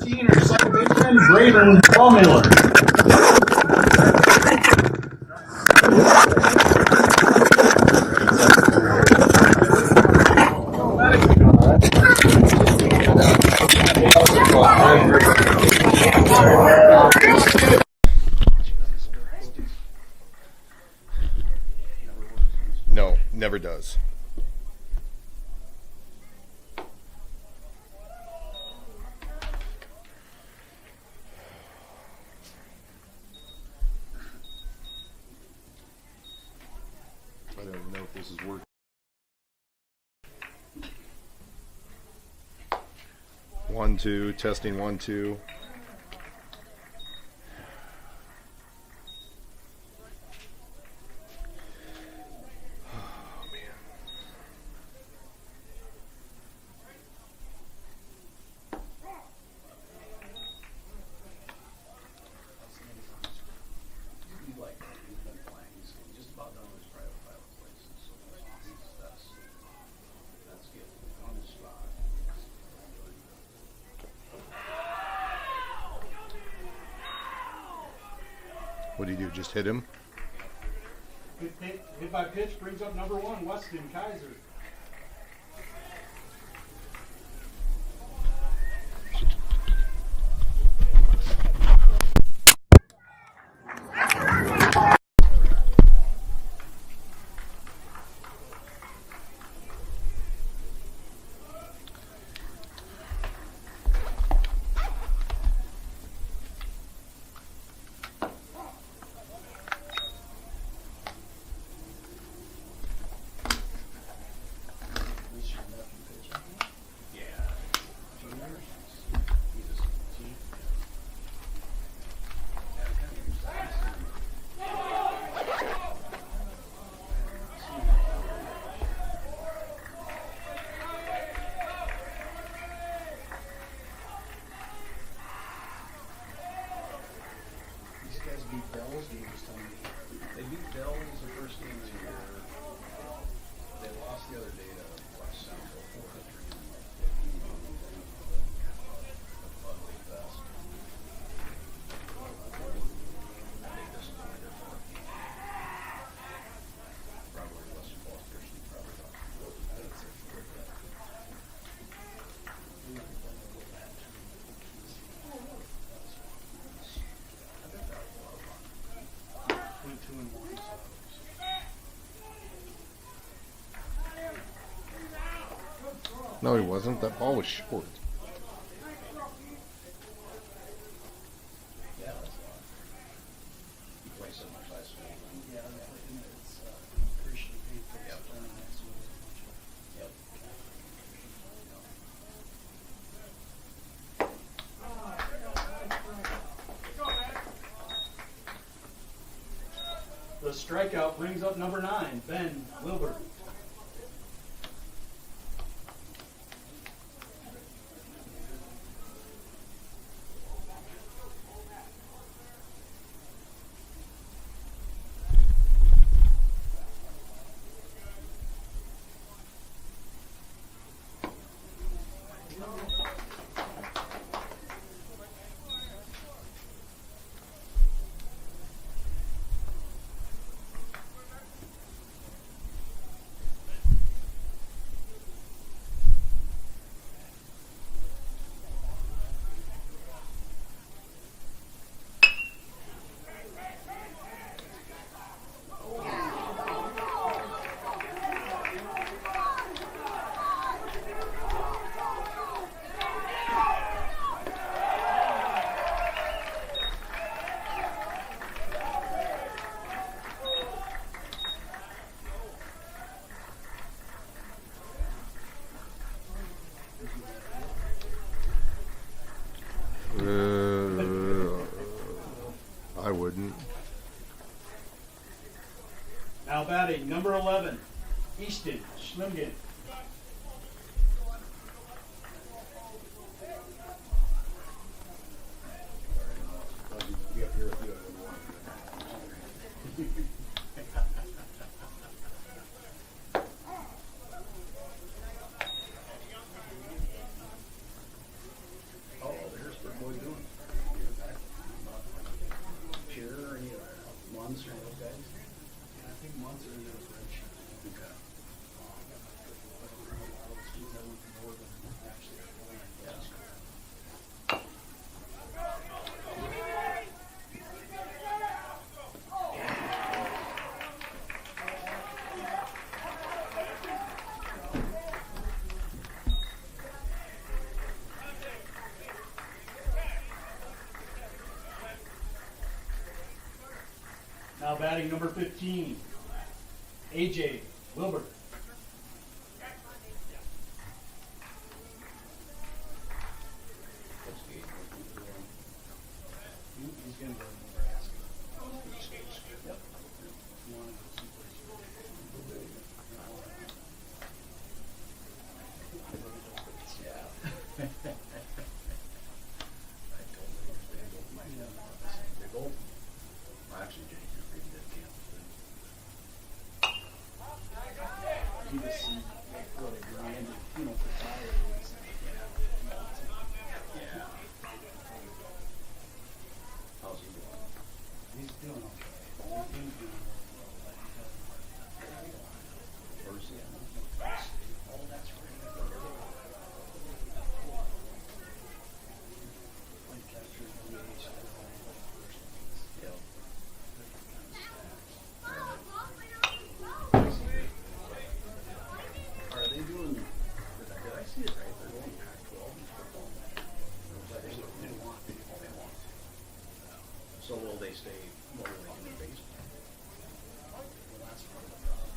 13 or second baseman, Braden Ballmiller. No, never does. I don't know if this is working. 1, 2, testing 1, 2. What do you do? Just hit him? Hit by pitch brings up number 1, Weston Kaiser. They beat Bells the first game of the year. They lost the other day to West Central 4-3. Ugly fest. I think this is only their fourth game. Probably Western Falls Christian probably got I think it's their fourth. No, he wasn't. That ball was short. Yeah, that's a lot. You play so much last week. Yeah, it's Christian people. Yep. Yep. The strikeout brings up number 9, Ben Wilbur. I wouldn't. Now batting number 11, Easton Schlimgen. Oh, there's the Now batting number 15, AJ Wilbur. He's going to go to Nebraska. Yep. You want to go someplace. Yeah. I totally understand. Both my son are the same. They both. Well, actually, Jake is pretty good camp. He just go to grind, for tires. Yeah. How's he doing? He's doing okay. He's doing Where's he at? Oh, that's right. Like capture DH, Yeah. Are they doing? Did I see it right? They're going Pac-12 in football. They want. Oh, they want. So will they stay? What will they do in baseball? Well, that's part of the problem.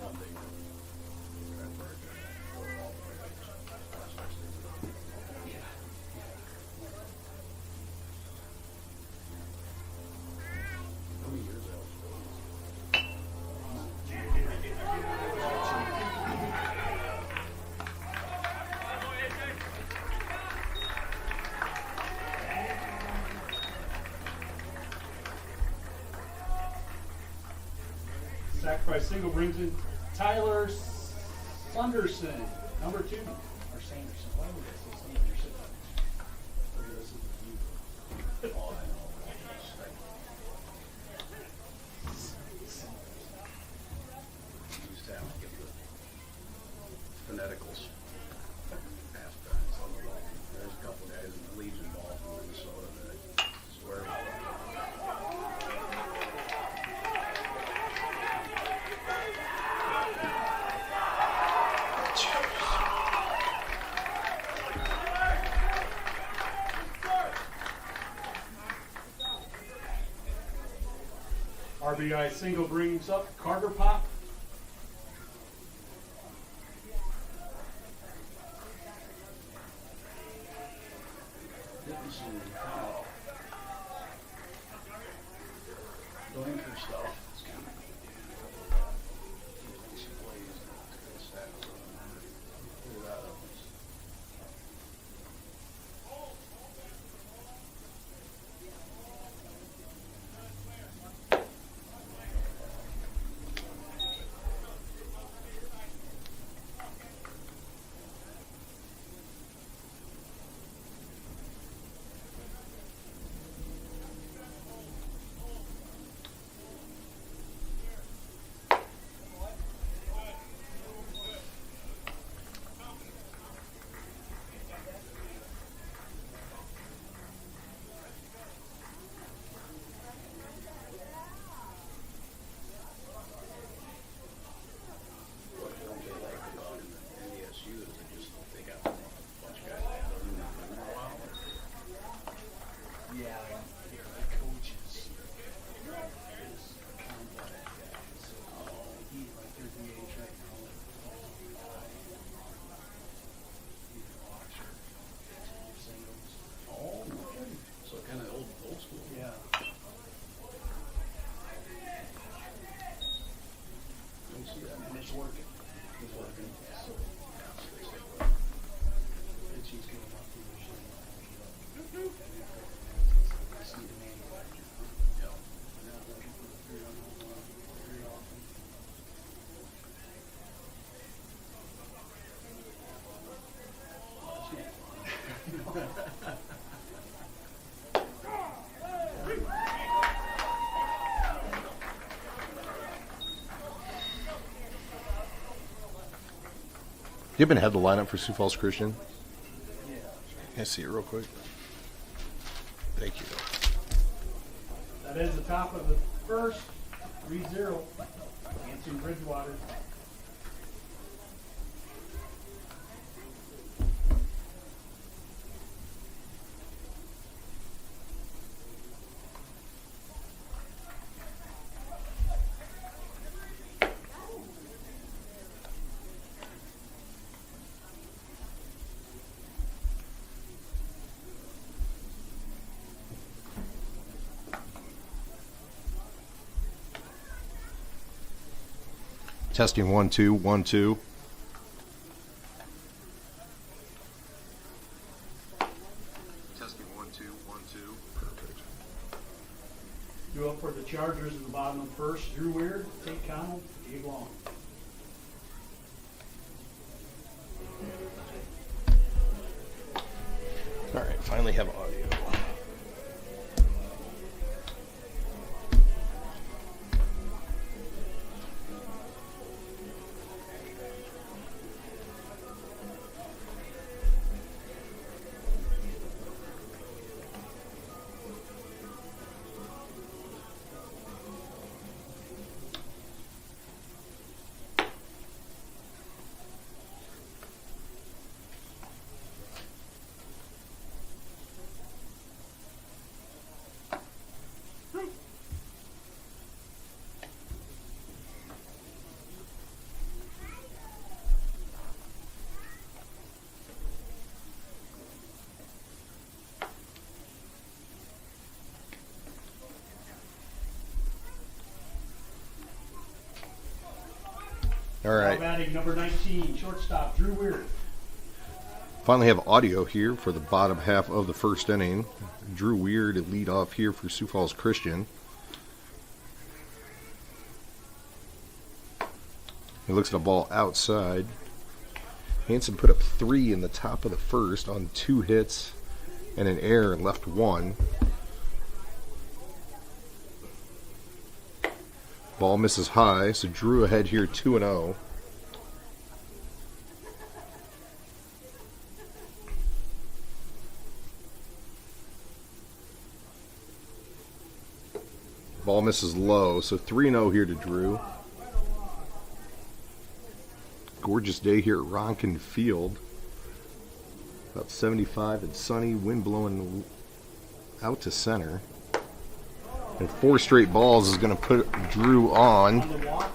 One thing. How many years out? Sacrifice single brings in Tyler Sunderson, number 2. Or Sanderson. Why would I say Sanderson? Okay, this is the view. Oh, I know. Used to have to get the phoneticals passed back. So there's a couple guys in the Legion ball from Minnesota that I swear. RBI single brings up Carter Pop. Getting some going for stuff. It's kind of getting some plays and it's good stats. Pull that up. What don't they like about NDSU is they got a bunch of guys that haven't been in a while. Yeah, the coach is combat guy. So he, like, their DH right now, either Oxford, singles. Oh, okay. So kind of old school. Yeah. I don't see that And much. it's working. It's working. So, Yeah. pitching's good enough to usually. Just need to manufacture. Yeah. Not looking for the 3-run home run very often. You happen to have the lineup for Sioux Falls Christian? Yeah. Can I see it real quick? Thank you. That is the top of the first. 3-0. Hanson Bridgewater. Testing 1 2 1 2. Testing 1 2 1 2. Perfect. Due up for the Chargers in the bottom of the first. Drew Weird, Tate Connell, Gabe Long. All right, finally have audio. All right. Batting number 19, shortstop, Drew Weird. Finally have audio here for the bottom half of the first inning. Drew Weird to lead off here for Sioux Falls Christian. He looks at a ball outside. Hanson put up 3 in the top of the first on 2 hits and an error and left 1. Ball misses high, so Drew ahead here 2-0. Ball misses low, so 3-0 here to Drew. Gorgeous day here at Ronkin Field. About 75 and sunny, wind blowing out to center. And 4 straight balls is going to put Drew on. On the walk.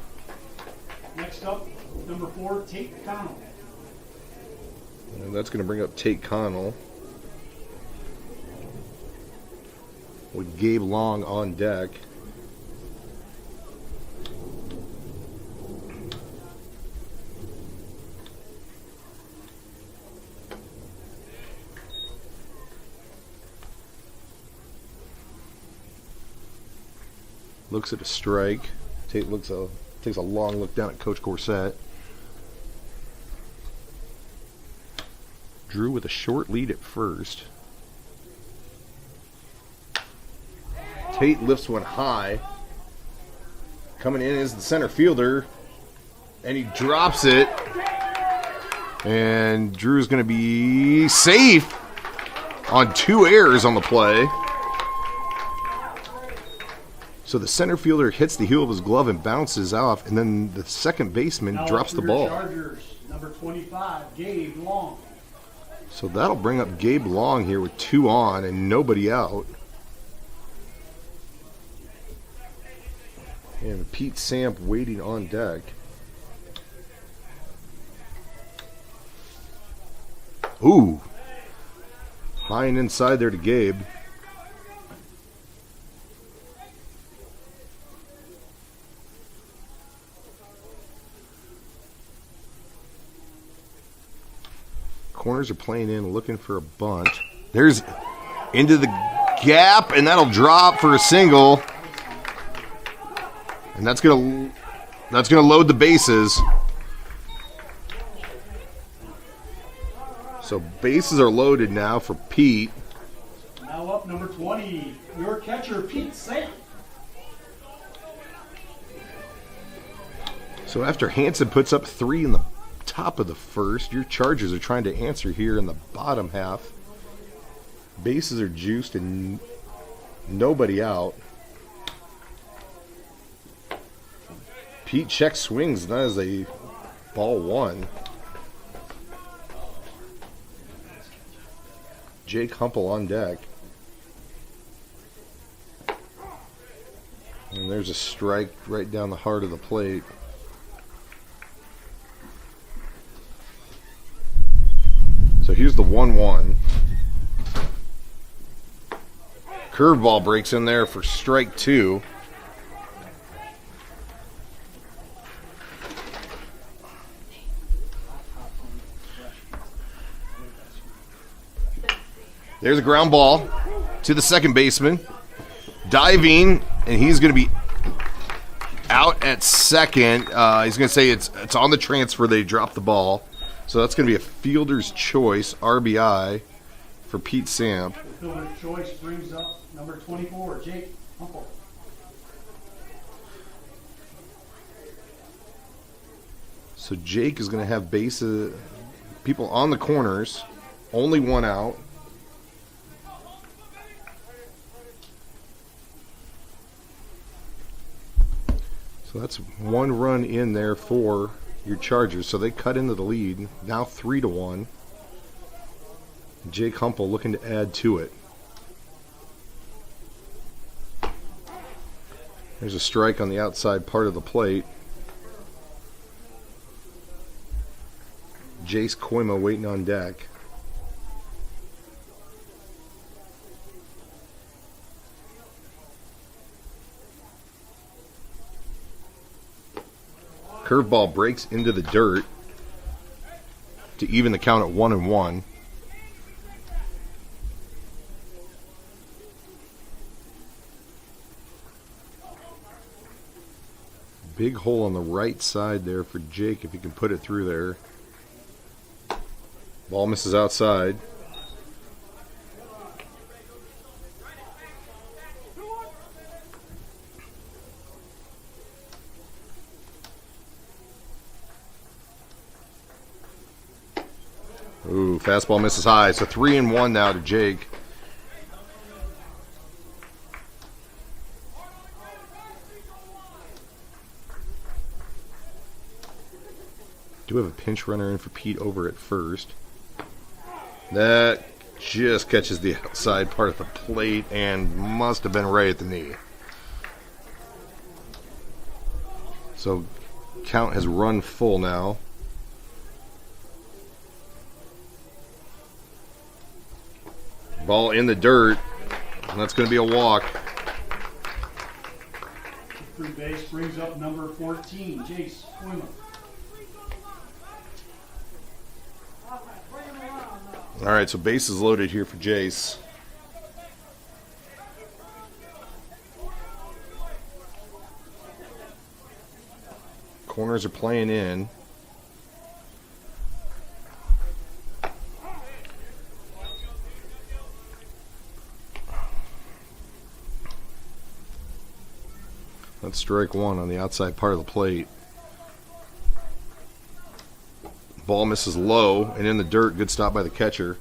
Next up, number 4, Tate Connell. And that's going to bring up Tate Connell. With Gabe Long on deck. Looks at a strike. Tate takes a long look down at Coach Gorsett. Drew with a short lead at first. Tate lifts one high. Coming in is the center fielder. And he drops it. And Drew's going to be safe on 2 errors on the play. So the center fielder hits the heel of his glove and bounces off, and then the second baseman Now drops the for your ball. Chargers, number 25, Gabe Long. So that'll bring up Gabe Long here with 2 on and nobody out. And Pete Samp waiting on deck. Ooh. High and inside there to Gabe. Corners are playing in, looking for a bunt. There's into the gap, and that'll drop for a single. And that's gonna load the bases. So bases are loaded now for Pete. Now up number 20, your catcher, Pete Samp. So after Hanson puts up 3 in the top of the first, your Chargers are trying to answer here in the bottom half. Bases are juiced and nobody out. Pete checks swings, not as a ball one. Jake Humple on deck. And there's a strike right down the heart of the plate. So here's the 1-1. Curveball breaks in there for strike 2. There's a ground ball to the second baseman. Diving, and he's going to be out at second. He's going to say it's on the transfer. They dropped the ball. So that's going to be a fielder's choice, RBI, for Pete Samp. The fielder's choice brings up number 24, Jake Humple. So Jake is going to have bases, people on the corners, only one out. So that's 1 run in there for your Chargers. So they cut into the lead. Now 3-1. Jake Humple looking to add to it. There's a strike on the outside part of the plate. Jace Koima waiting on deck. Curveball breaks into the dirt to even the count at 1-1. Big hole on the right side there for Jake if he can put it through there. Ball misses outside. Ooh, fastball misses high. So 3-1 now to Jake. Do have a pinch runner in for Pete over at first. That just catches the outside part of the plate and must have been right at the knee. So count has run full now. Ball in the dirt, and that's going to be a walk. Free base brings up number 14, Jace Koima. All right, so base is loaded here for Jace. Corners are playing in. That's strike 1 on the outside part of the plate. Ball misses low and in the dirt. Good stop by the catcher.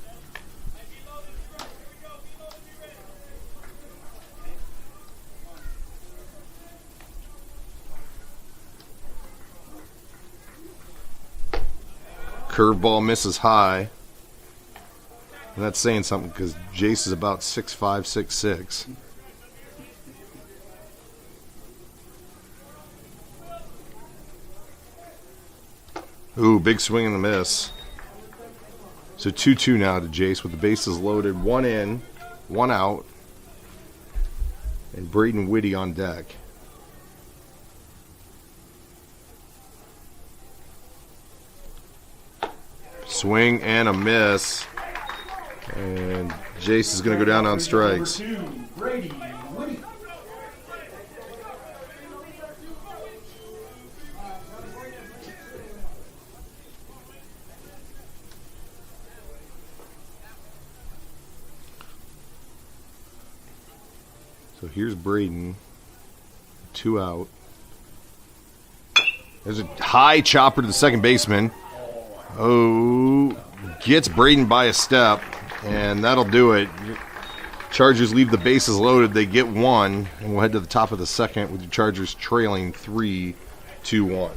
Curveball misses high. And that's saying something because Jace is about 6'5", 6'6". Ooh, big swing and a miss. So 2-2 now to Jace with the bases loaded. 1 in, 1 out. And Braden Whitty on deck. Swing and a miss. And Jace is going to go down on strikes. Number 2, Brady Whitty. So here's Braden. 2 out. There's a high chopper to the second baseman. Oh, gets Braden by a step, and that'll do it. Chargers leave the bases loaded. They get one, and we'll head to the top of the second with the Chargers trailing 3-2-1.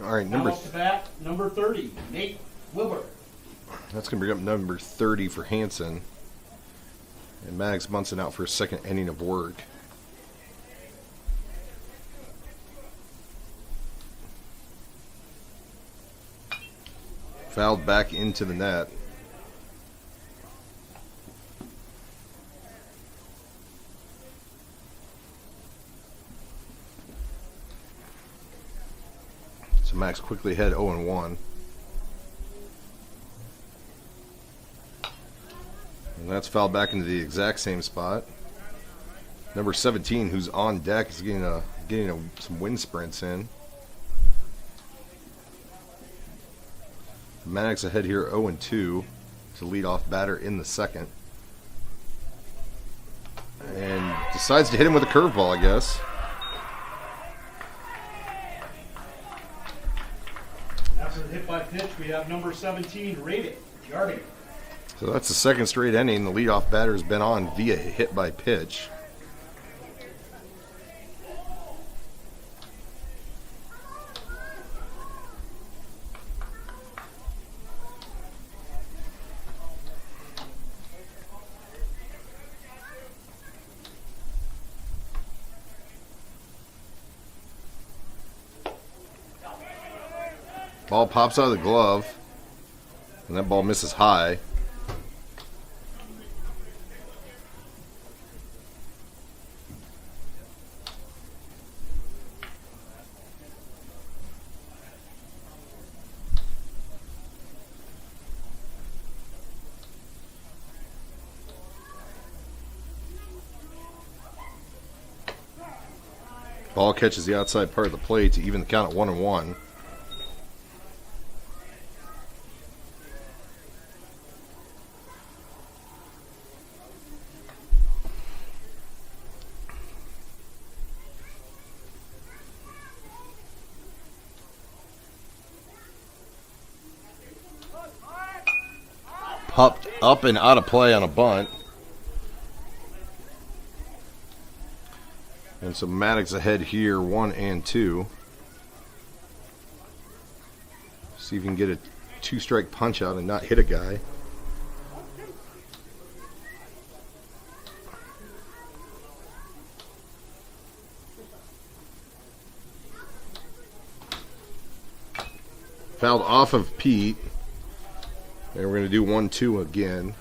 All right, Now up to bat, number 30, Nate Wilbur. that's going to bring up number 30 for Hanson. And Maddox Munson out for a second inning of work. Fouled back into the net. So Max quickly had 0-1. And that's fouled back into the exact same spot. Number 17, who's on deck, is getting some wind sprints in. Maddox ahead here 0-2 to lead off batter in the second. And decides to hit him with a curveball, I guess. After the hit by pitch, we have number 17, Raven Jarding. So that's the second straight inning the leadoff batter has been on via hit by pitch. Ball pops out of the glove, and that ball misses high. Ball catches the outside part of the plate to even the count at 1-1. Popped up and out of play on a bunt. And so Maddox ahead here, 1-2. See if you can get a two-strike punch out and not hit a guy. Fouled off of Pete. And we're going to do 1-2 again.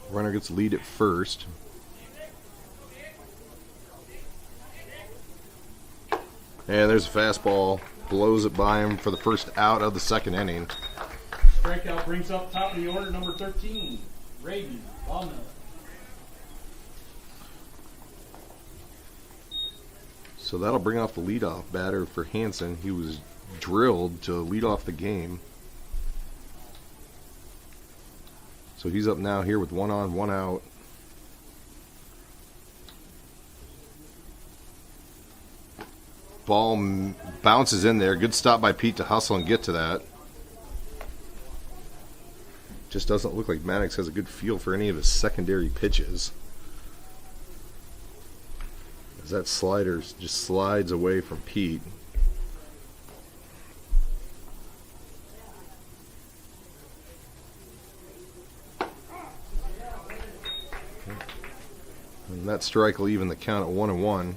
Runner gets lead at first. And there's a fastball blows it by him for the first out of the second inning. Strikeout brings up top of the order, number 13, Braden Baumiller. So that'll bring off the leadoff batter for Hanson. He was drilled to lead off the game. So he's up now here with 1 on, 1 out. Ball bounces in there. Good stop by Pete to hustle and get to that. Just doesn't look like Maddox has a good feel for any of his secondary pitches. As that slider just slides away from Pete. And that strike will even the count at 1-1.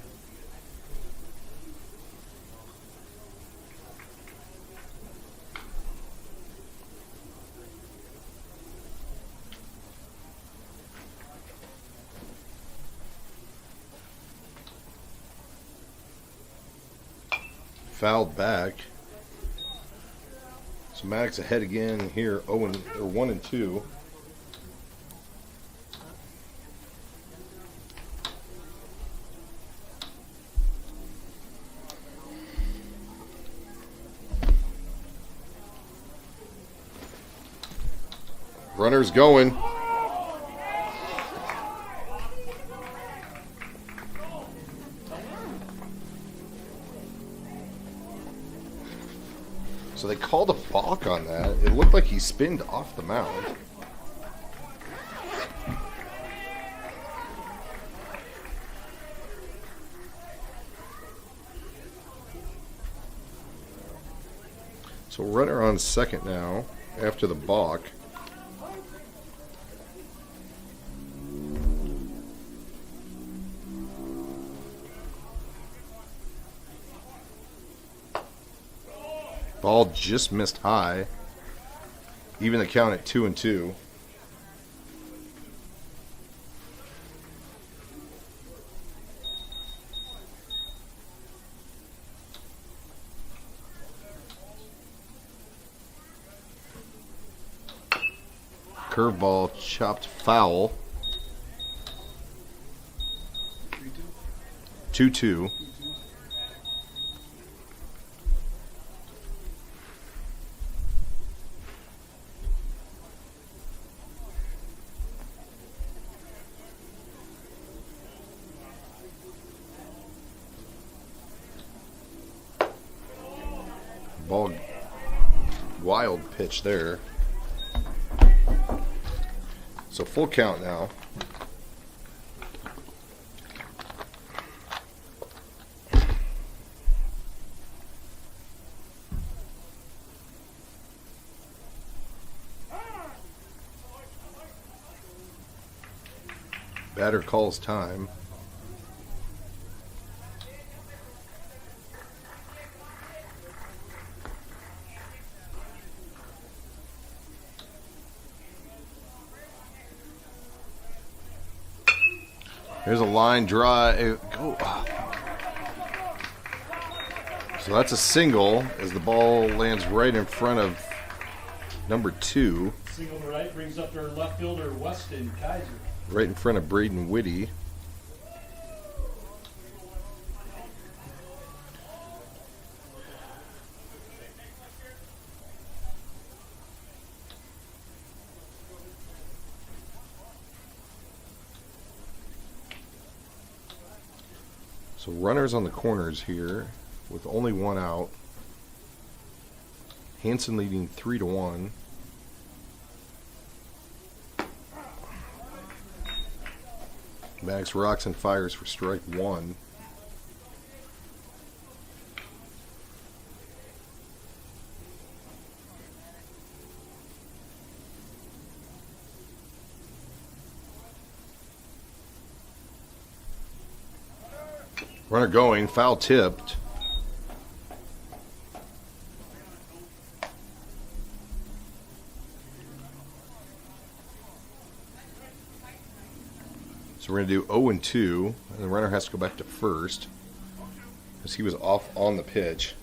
Fouled back. So Maddox ahead again here, 1-2. Runner's going. So they called a balk on that. It looked like he spinned off the mound. So runner on second now after the balk. Ball just missed high. Even the count at 2-2. Curveball chopped foul. 2-2. Ball, wild pitch there. So full count now. Batter calls time. There's a line drive. So that's a single as the ball lands right in front of number 2. Single to right brings up their left fielder, Weston Kaiser. Right in front of Braden Whitty. So runners on the corners here with only 1 out. Hanson leading 3-1. Max rocks and fires for strike 1. Runner going, foul tipped. So we're going to do 0-2, and the runner has to go back to first because he was off on the pitch.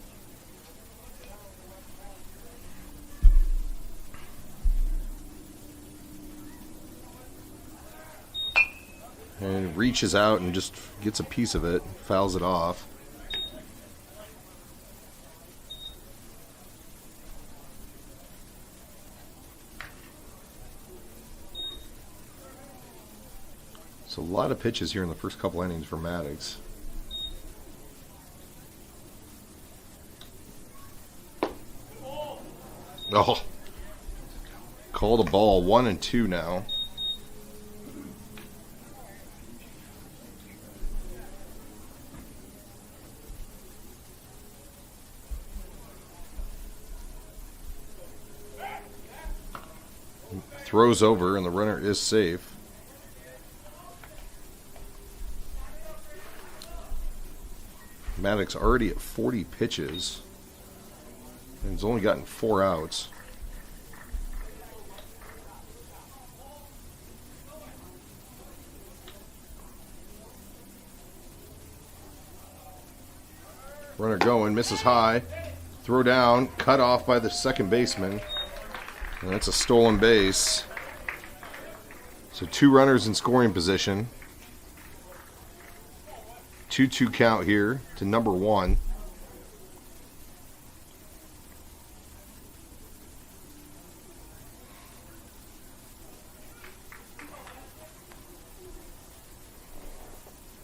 and reaches out and just gets a piece of it, fouls it off. So a lot of pitches here in the first couple innings for Maddox. Oh, called a ball, 1-2 now. Throws over and the runner is safe. Maddox already at 40 pitches and has only gotten 4 outs. Runner going, misses high. Throw down, cut off by the second baseman. And that's a stolen base. So 2 runners in scoring position. 2-2 count here to number 1.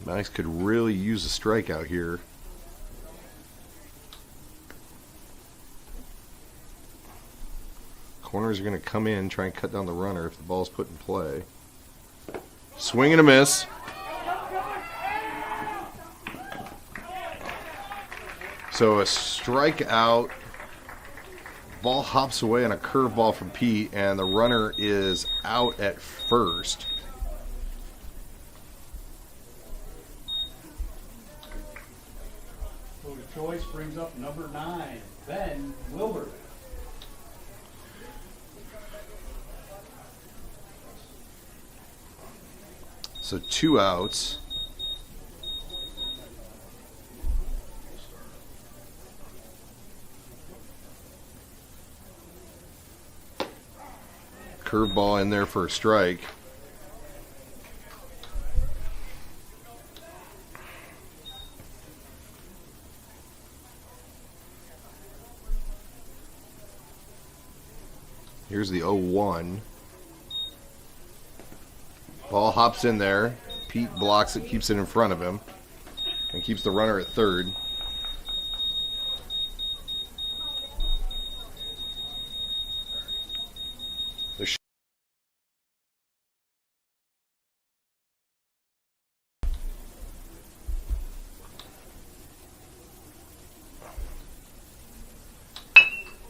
Maddox could really use a strikeout here. Corners are going to come in, try and cut down the runner if the ball's put in play. Swing and a miss. So a strikeout. Ball hops away on a curveball from Pete, and the runner is out at first. So the choice brings up number 9, Ben Wilbur. So 2 outs. Curveball in there for a strike. Here's the 0-1. Ball hops in there. Pete blocks it, keeps it in front of him, and keeps the runner at third.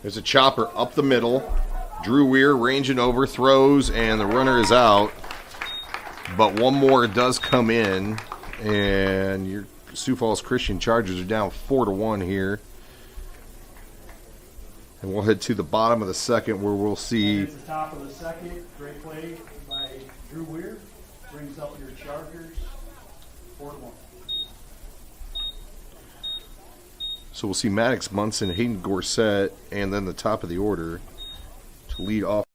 There's a chopper up the middle. Drew Weir ranging over, throws, and the runner is out. But one more does come in, and your Sioux Falls Christian Chargers are down 4-1 here. And we'll head to the bottom of the second where we'll see. At the top of the second, great play by Drew Weir. Brings up your Chargers 4-1. So we'll see Maddox, Munson, Hayden Gorsett, and then the top of the order to lead off.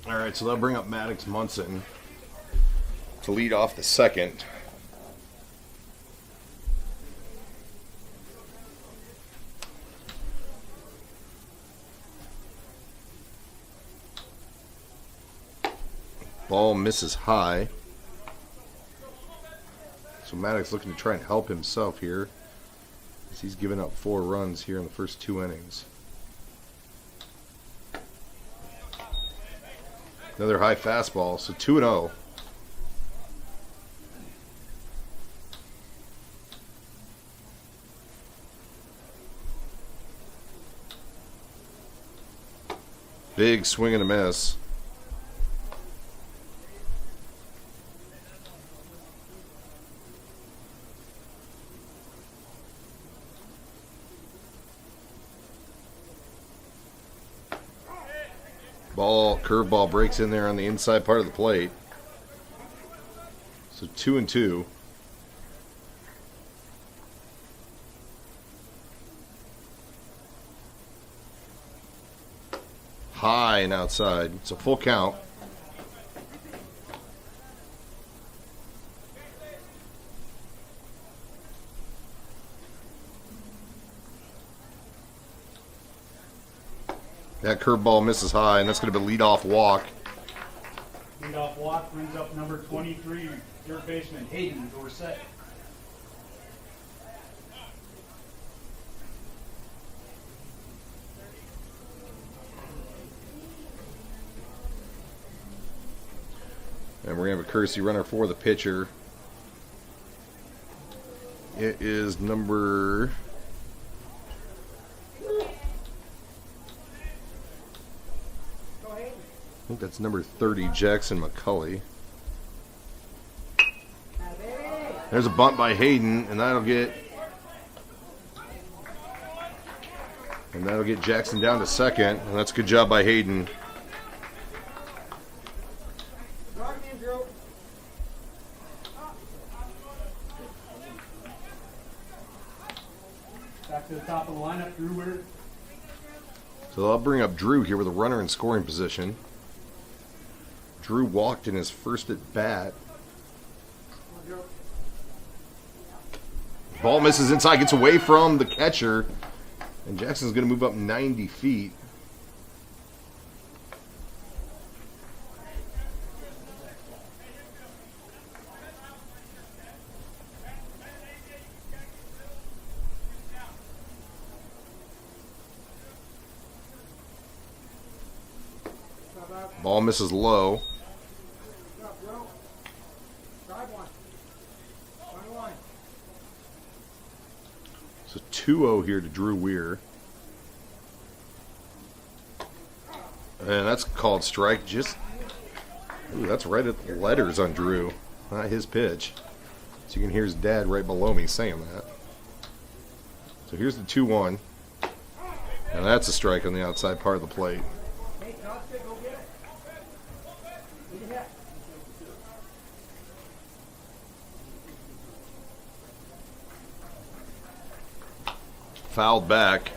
All right, so they'll bring up Maddox Munson to lead off the second. Ball misses high. So Maddox looking to try and help himself here, as he's given up 4 runs here in the first 2 innings. Another high fastball, so 2-0. Big swing and a miss. Curveball breaks in there on the inside part of the plate. So 2-2. High and outside. It's a full count. That curveball misses high, and that's going to be a leadoff walk. Leadoff walk brings up number 23, third baseman Hayden Dorsett. And we're going to have a courtesy runner for the pitcher. It is number... I think that's number 30, Jackson McCulley. There's a bunt by Hayden, and that'll get Jackson down to second, and that's a good job by Hayden. Back to the top of the lineup, Drew Weir. So I'll bring up Drew here with a runner in scoring position. Drew walked in his first at bat. Ball misses inside, gets away from the catcher, and Jackson's going to move up 90 feet. Ball misses low. So 2-0 here to Drew Weir. And that's called strike. Just, ooh, that's right at the letters on Drew. Not his pitch. So you can hear his dad right below me saying that. So here's the 2-1. And that's a strike on the outside part of the plate. Fouled back.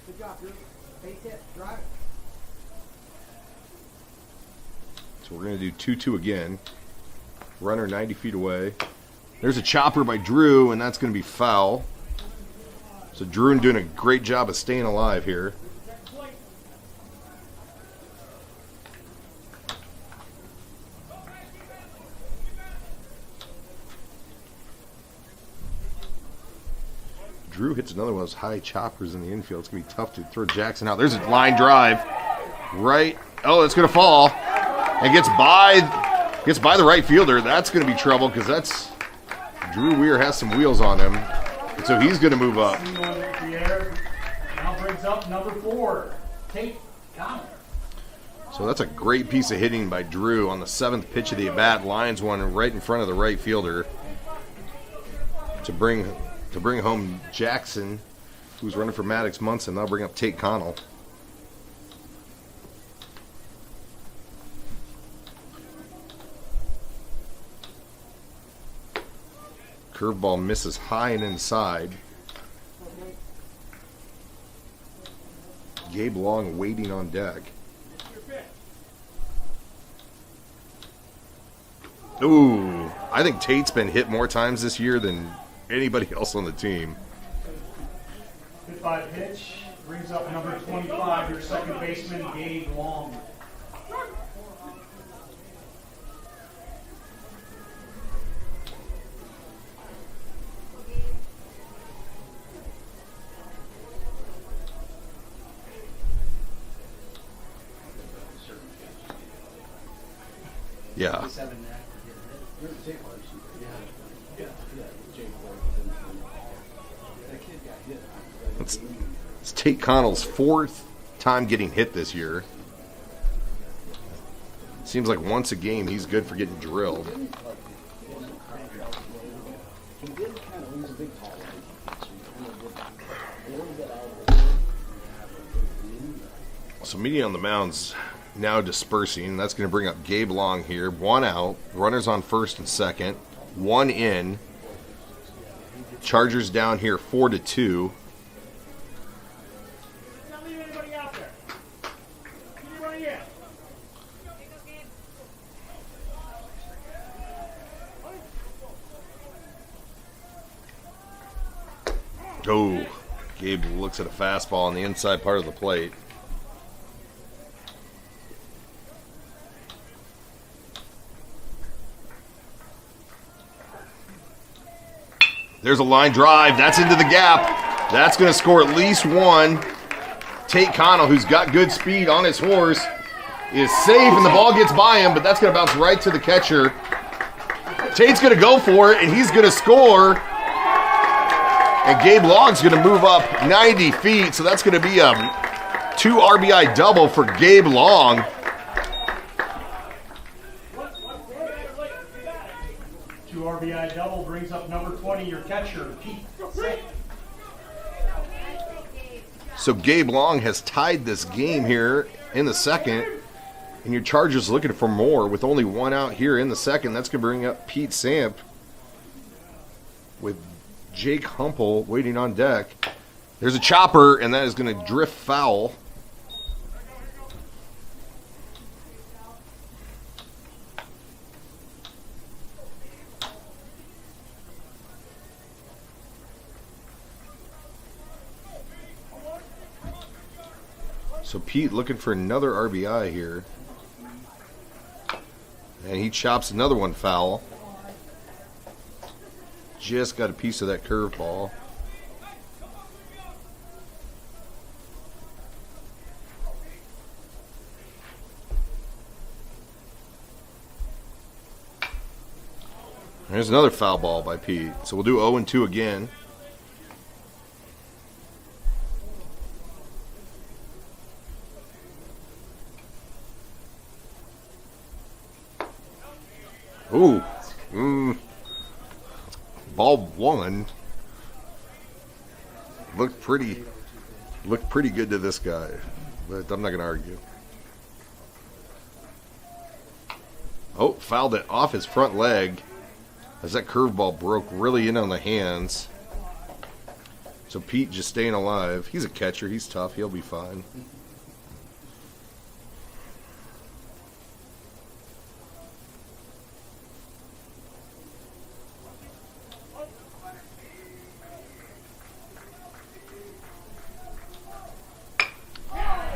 Good job, Drew. Base hit. Drive it. So we're going to do 2-2 again. Runner 90 feet away. There's a chopper by Drew, and that's going to be foul. So Drew doing a great job of staying alive here. Drew hits another one of those high choppers in the infield. It's going to be tough to throw Jackson out. There's a line drive. Right. Oh, it's going to fall. And gets by the right fielder. That's going to be trouble because that's... Drew Weir has some wheels on him. And so he's going to move up. Now brings up number 4, Tate Connell. So that's a great piece of hitting by Drew on the 7th pitch of the at-bat. Lines one right in front of the right fielder to bring home Jackson, who's running for Maddox Munson. That'll bring up Tate Connell. Curveball misses high and inside. Gabe Long waiting on deck. Ooh, I think Tate's been hit more times this year than anybody else on the team. Good by pitch, brings up number 25, your second baseman, Gabe Long. Yeah. It's Tate Connell's fourth time getting hit this year. Seems like once a game he's good for getting drilled. So media on the mound's now dispersing. That's going to bring up Gabe Long here. One out. Runners on first and second. One in. Chargers down here 4-2. Not leave anybody out there. Anybody in? Oh, Gabe looks at a fastball on the inside part of the plate. There's a line drive. That's into the gap. That's going to score at least one. Tate Connell, who's got good speed on his horse, is safe, and the ball gets by him, but that's going to bounce right to the catcher. Tate's going to go for it, and he's going to score. And Gabe Long's going to move up 90 feet, so that's going to be a 2 RBI double for Gabe Long. RBI double brings up number 20, your catcher, Pete. So Gabe Long has tied this game here in the second, and your Chargers looking for more with only one out here in the second. That's going to bring up Pete Samp with Jake Humple waiting on deck. There's a chopper, and that is going to drift foul. So Pete looking for another RBI here. And he chops another one foul. Just got a piece of that curveball. There's another foul ball by Pete. So we'll do 0-2 again. Ooh. Ball one. Looked pretty good to this guy. But I'm not going to argue. Oh, fouled it off his front leg as that curveball broke really in on the hands. So Pete just staying alive. He's a catcher. He's tough. He'll be fine.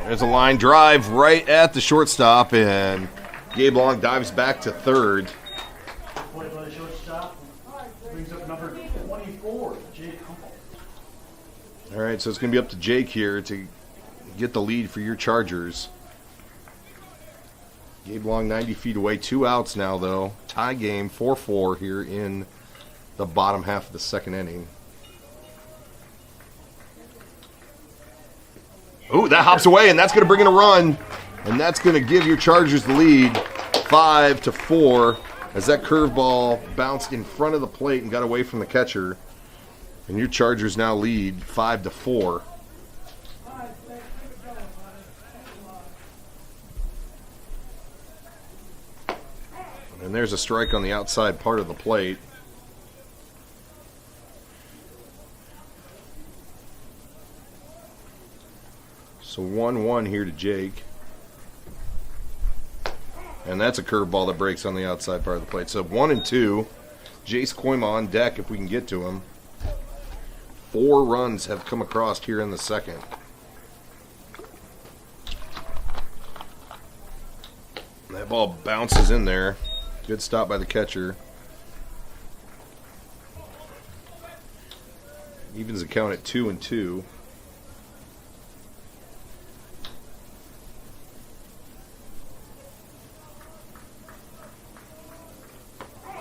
There's a line drive right at the shortstop, and Gabe Long dives back to third. Play by the shortstop brings up number 24, Jake Humble. All right, so it's going to be up to Jake here to get the lead for your Chargers. Gabe Long 90 feet away, 2 outs now, though. Tie game, 4-4 here in the bottom half of the second inning. Ooh, that hops away, and that's going to bring in a run. And that's going to give your Chargers the lead, 5-4, as that curveball bounced in front of the plate and got away from the catcher. And your Chargers now lead 5-4. And there's a strike on the outside part of the plate. So 1-1 here to Jake. And that's a curveball that breaks on the outside part of the plate. So 1-2. Jace Koima on deck if we can get to him. 4 runs have come across here in the second. That ball bounces in there. Good stop by the catcher. Evens the count at 2-2.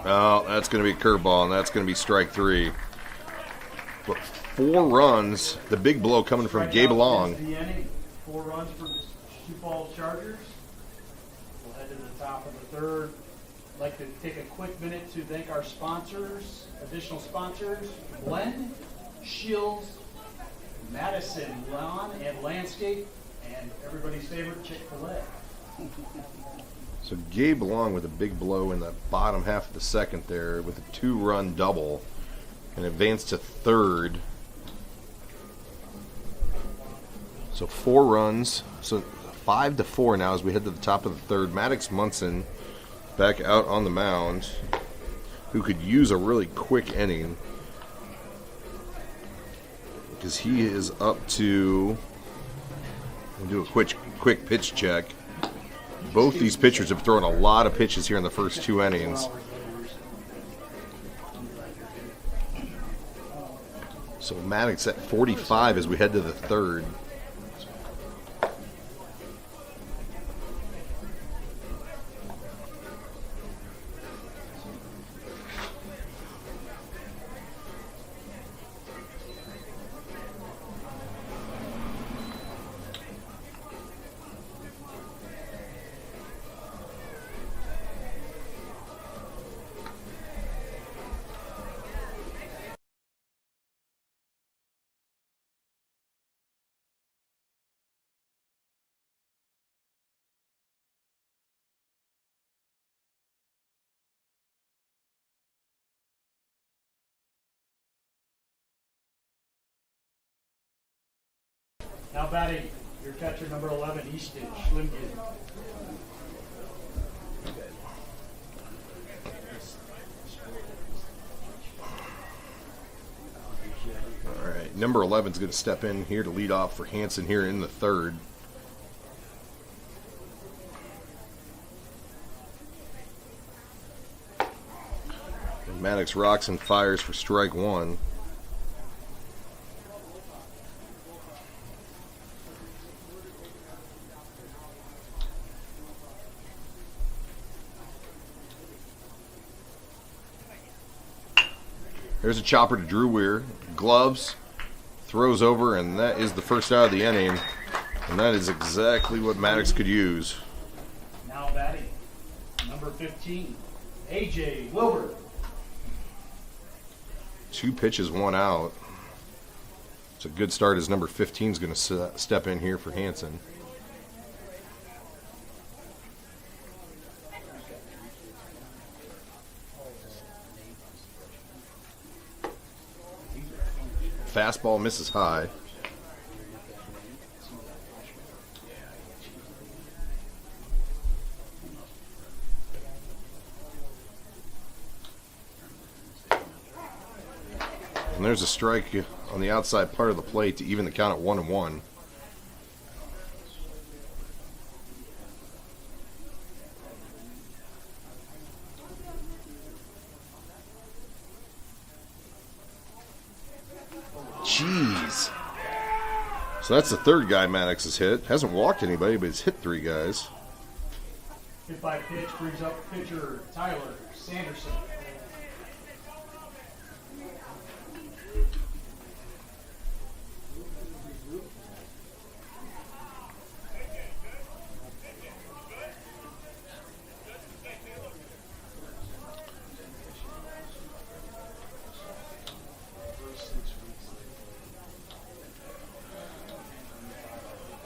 Oh, that's going to be a curveball, and that's going to be strike 3. But 4 runs. The big blow coming from Gabe Long. 4 runs for the Sioux Falls Chargers. We'll head to the top of the 3rd. I'd like to take a quick minute to thank our sponsors, additional sponsors, Blend, Shields, Madison Lawn and Landscape, and everybody's favorite Chick-fil-A. So Gabe Long with a big blow in the bottom half of the 2nd there with a 2-run double and advanced to 3rd. So 4 runs. So 5-4 now as we head to the top of the 3rd. Maddox Munson back out on the mound, who could use a really quick inning because he is up to, we'll do a quick pitch check. Both these pitchers have thrown a lot of pitches here in the first 2 innings. So Maddox at 45 as we head to the 3rd. Now batting, your catcher number 11, Easton Schlimkin. All right, number 11 is going to step in here to lead off for Hanson here in the 3rd. And Maddox rocks and fires for strike 1. There's a chopper to Drew Weir. Gloves, throws over, and that is the first out of the inning. And that is exactly what Maddox could use. Now batting, number 15, AJ Wilbur. 2 pitches, 1 out. It's a good start as number 15 is going to step in here for Hanson. Fastball misses high. And there's a strike on the outside part of the plate to even the count at 1-1. Jeez. So that's the 3rd guy Maddox has hit. Hasn't walked anybody, but he's hit 3 guys. Hit by pitch brings up pitcher Tyler Sanderson.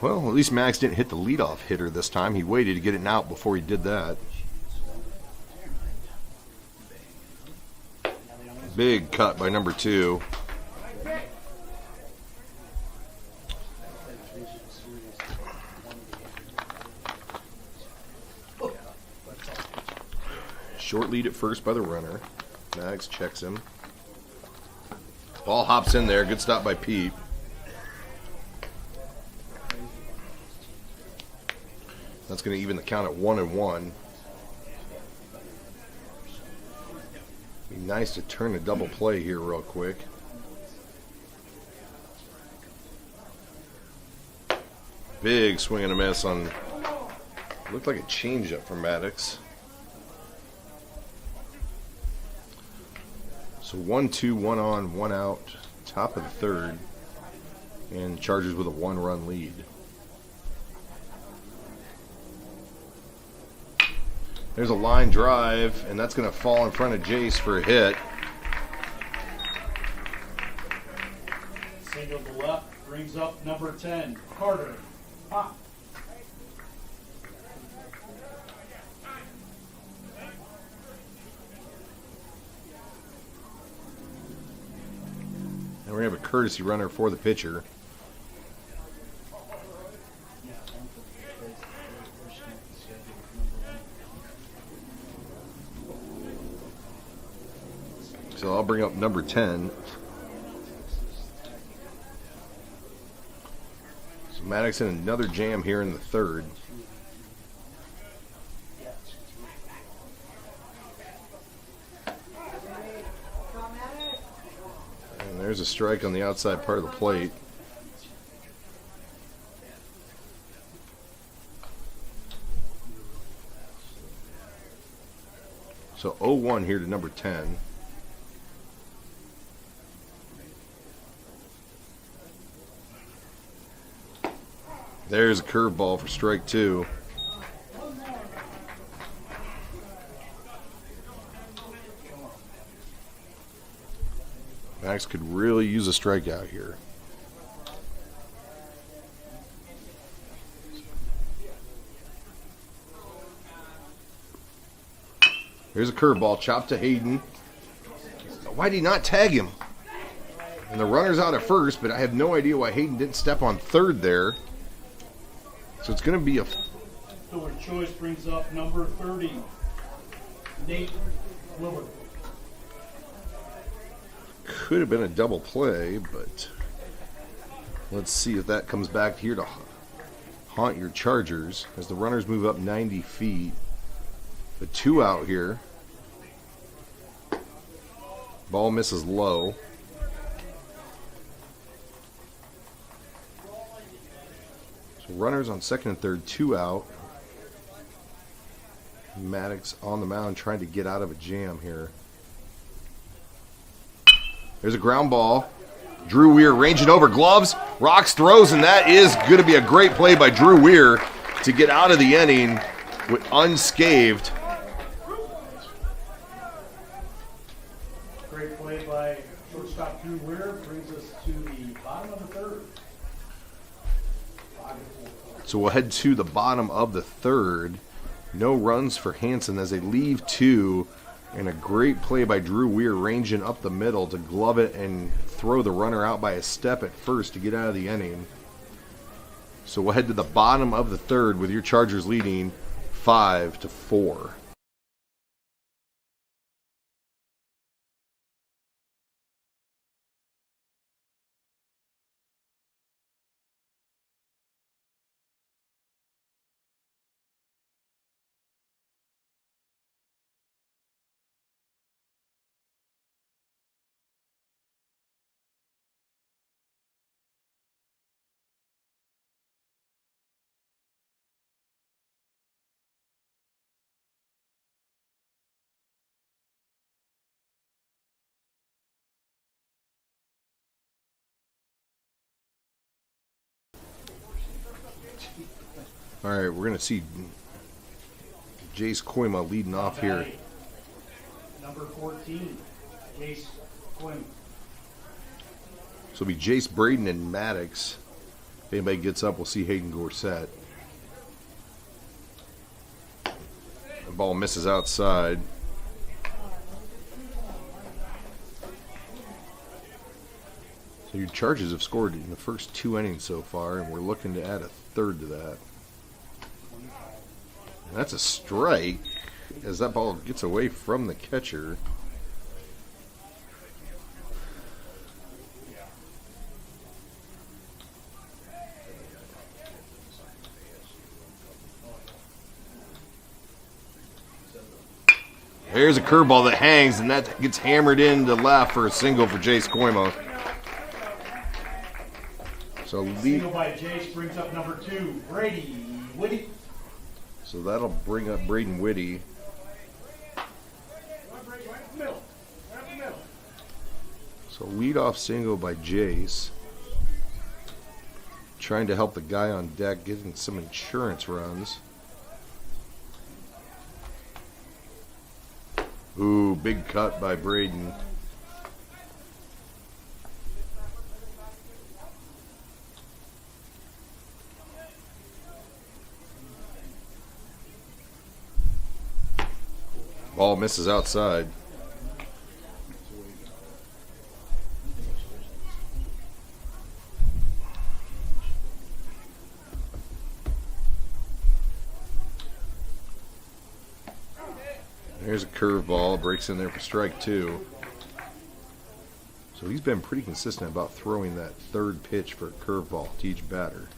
Well, at least Max didn't hit the leadoff hitter this time. He waited to get it out before he did that. Big cut by number 2. Short lead at first by the runner. Max checks him. Ball hops in there. Good stop by Pete. That's going to even the count at 1-1. Be nice to turn a double play here real quick. Big swing and a miss on, looked like a changeup from Maddox. So 1-2, 1 on, 1 out, top of the third, and Chargers with a 1-run lead. There's a line drive, and that's going to fall in front of Jace for a hit. Single to left brings up number 10, Carter. Pop. And we're going to have a courtesy runner for the pitcher. So I'll bring up number 10. So Maddox in another jam here in the third. And there's a strike on the outside part of the plate. So 0-1 here to number 10. There's a curveball for strike 2. Max could really use a strikeout here. Here's a curveball chopped to Hayden. Why did he not tag him? And the runner's out at first, but I have no idea why Hayden didn't step on third there. So it's going to be a... Third choice brings up number 30, Nate Willard. Could have been a double play, but let's see if that comes back here to haunt your Chargers as the runners move up 90 feet. The 2 out here. Ball misses low. Runners on second and third, 2 out. Maddox on the mound trying to get out of a jam here. There's a ground ball. Drew Weir ranging over, gloves, rocks, throws, and that is going to be a great play by Drew Weir to get out of the inning with unscathed. Great play by shortstop Drew Weir brings us to the bottom of the third. So we'll head to the bottom of the third. No runs for Hanson as they leave 2. And a great play by Drew Weir ranging up the middle to glove it and throw the runner out by a step at first to get out of the inning. So we'll head to the bottom of the third with your Chargers leading 5-4. All right, we're going to see Jace Koima leading off here. Number 14, Jace Quinn. So it'll be Jace Braden and Maddox. If anybody gets up, we'll see Hayden Gorsett. The ball misses outside. So your Chargers have scored in the first 2 innings so far, and we're looking to add a third to that. And that's a strike as that ball gets away from the catcher. There's a curveball that hangs, and that gets hammered into left for a single for Jace Koima. So Single by Jace brings up number 2, Brady Whitty. So that'll bring up Braden Whitty. So leadoff single by Jace. Trying to help the guy on deck, getting some insurance runs. Ooh, big cut by Braden. Ball misses outside. There's a curveball, breaks in there for strike 2. So he's been pretty consistent about throwing that third pitch for a curveball to each batter.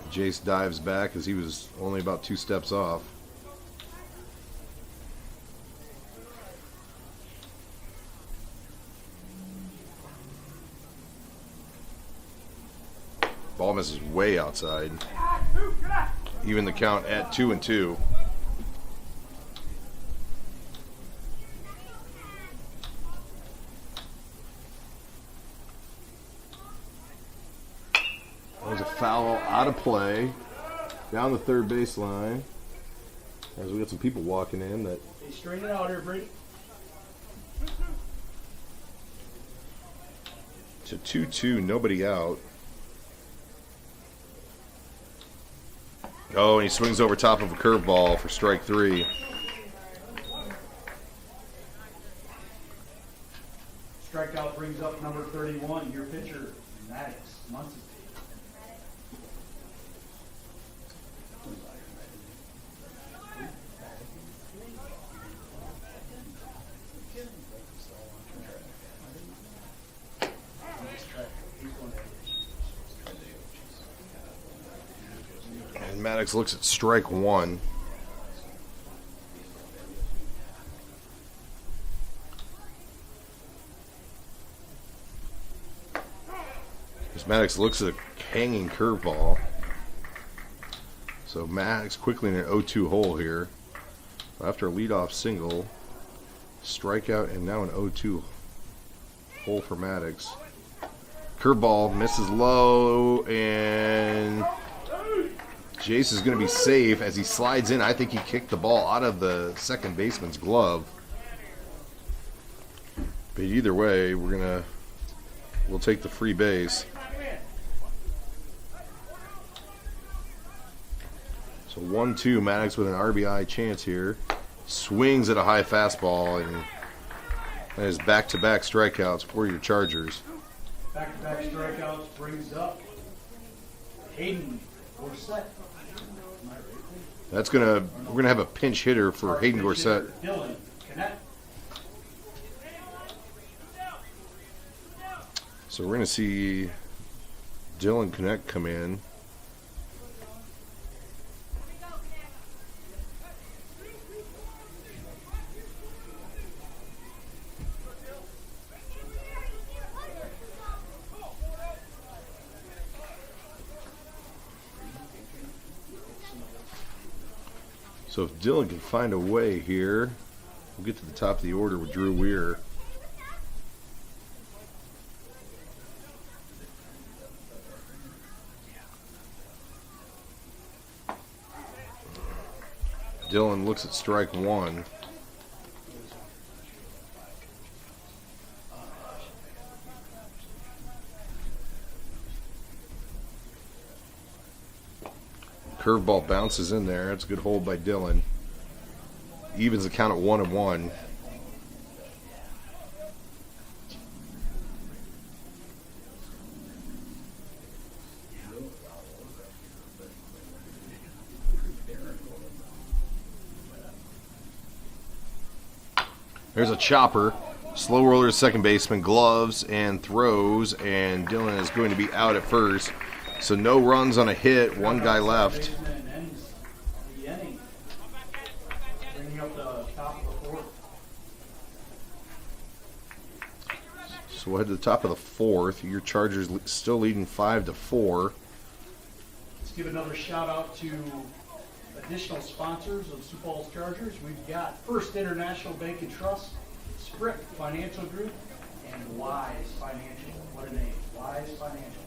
Jace dives back as he was only about 2 steps off. Ball misses way outside. Even the count at 2-2. There's a foul out of play down the third baseline. As we got some people walking in that. Hey, straighten it out here, Brady. To 2-2, nobody out. Oh, and he swings over top of a curveball for strike 3. Strikeout brings up number 31, your pitcher, Maddox Munson. And Maddox looks at strike 1. As Maddox looks at a hanging curveball. So Maddox quickly in an 0-2 hole here. After a leadoff single, strikeout, and now an 0-2 hole for Maddox. Curveball misses low, and Jace is going to be safe as he slides in. I think he kicked the ball out of the second baseman's glove. But either way, we'll take the free base. So 1-2, Maddox with an RBI chance here. Swings at a high fastball, and that is back-to-back strikeouts for your Chargers. Back-to-back strikeouts brings up Hayden Gorsett. We're gonna have a pinch hitter for Hayden Gorsett. Dylan Connect. So we're gonna see Dylan Connect come in. So if Dylan can find a way here, we'll get to the top of the order with Drew Weir. Dylan looks at strike 1. Curveball bounces in there. That's a good hold by Dylan. Evens the count at 1-1. There's a chopper. Slow roller to second baseman. Gloves and throws. And Dylan is going to be out at first. So no runs on a hit. One guy left. The inning. So we'll head to the top of the fourth. Your Chargers still leading 5-4. Let's give another shout out to additional sponsors of Sioux Falls Chargers. We've got First International Bank and Trust, Sprint Financial Group, and Wise Financial. What a name, Wise Financial.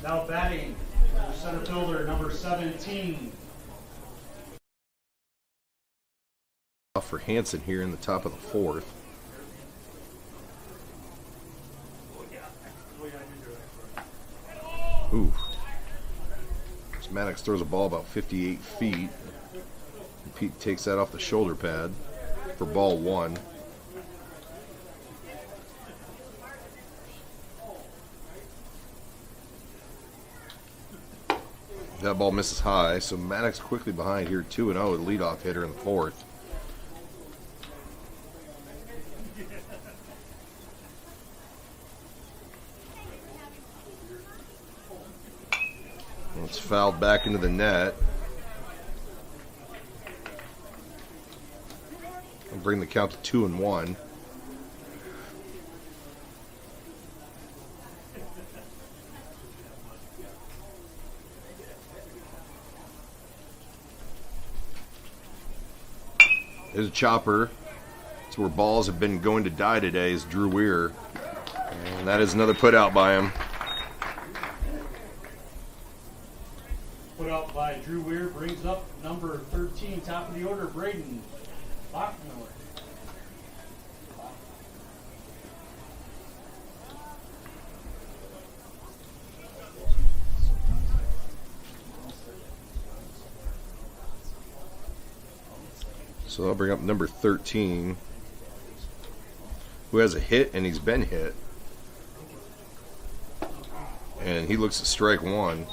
Now batting, center fielder number 17. Off for Hanson here in the top of the fourth. Ooh. Maddox throws a ball about 58 feet. Pete takes that off the shoulder pad for ball one. That ball misses high, so Maddox quickly behind here, 2-0, the leadoff hitter in the fourth. It's fouled back into the net. And bring the count to 2-1. There's a chopper. It's where balls have been going to die today, is Drew Weir. And that is another put out by him. Put out by Drew Weir brings up number 13, top of the order, Braden Bachmiller. So I'll bring up number 13, who has a hit, and he's been hit. And he looks at strike one.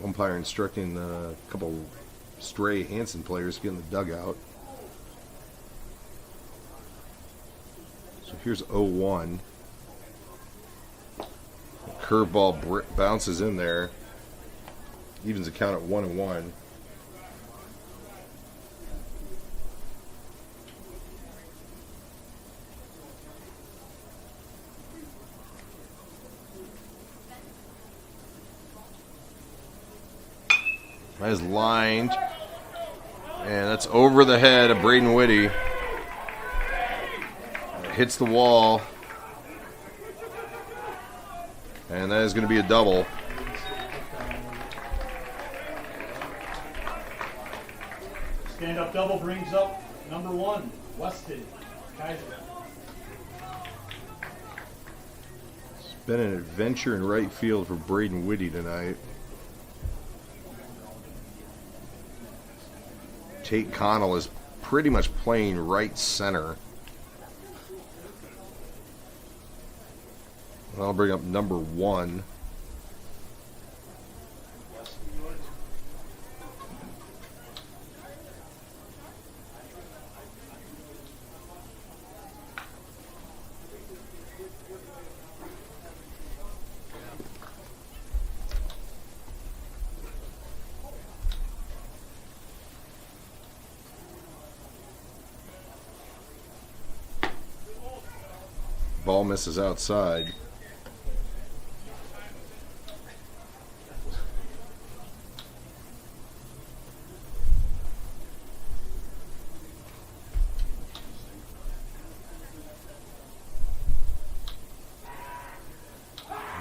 Umpire instructing a couple stray Hanson players to get in the dugout. So here's 0-1. Curveball bounces in there. Evens the count at 1-1. That is lined. And that's over the head of Braden Whitty. It hits the wall. And that is going to be a double. Stand-up double brings up number 1, Weston Kaiser. It's been an adventure in right field for Braden Whitty tonight. Tate Connell is pretty much playing right center. I'll bring up number 1. Ball misses outside.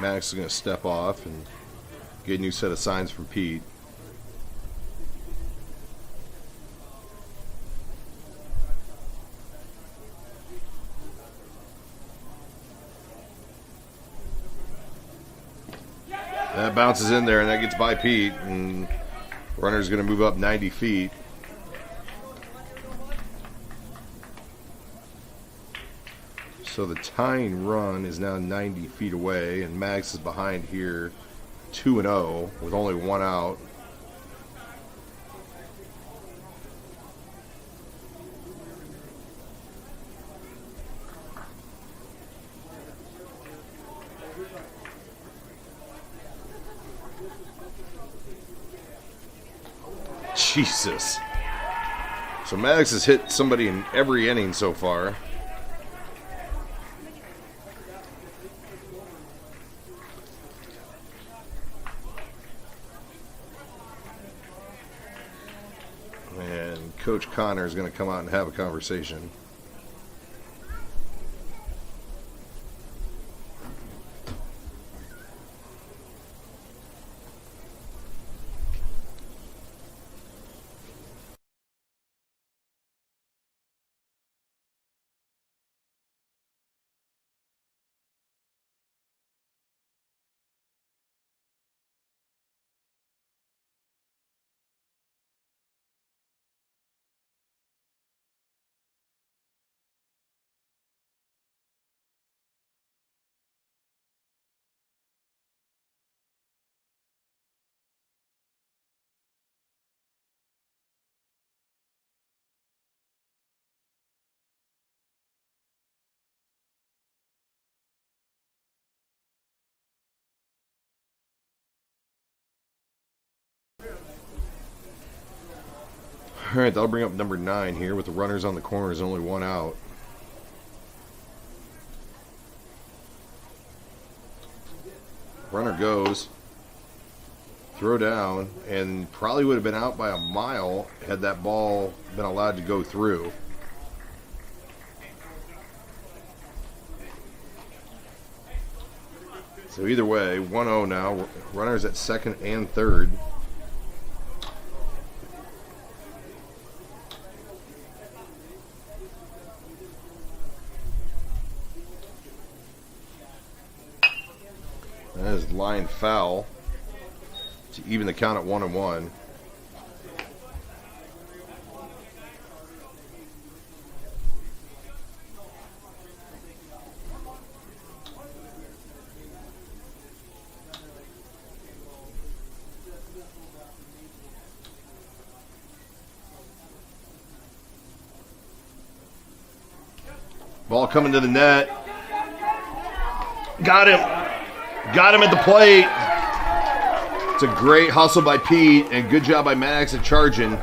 Max is going to step off and get a new set of signs from Pete. That bounces in there and that gets by Pete, and runner's going to move up 90 feet. So the tying run is now 90 feet away, and Max is behind here 2-0 with only one out. Jesus. So Max has hit somebody in every inning so far. And Coach Connor is going to come out and have a conversation. All right, that'll bring up number 9 here with the runners on the corners, only one out. Runner goes, throw down, and probably would have been out by a mile had that ball been allowed to go through. So either way, 1-0 now. Runners at second and third. That is line foul to even the count at 1-1. Ball coming to the net. Got him. Got him at the plate. It's a great hustle by Pete and good job by Max at charging.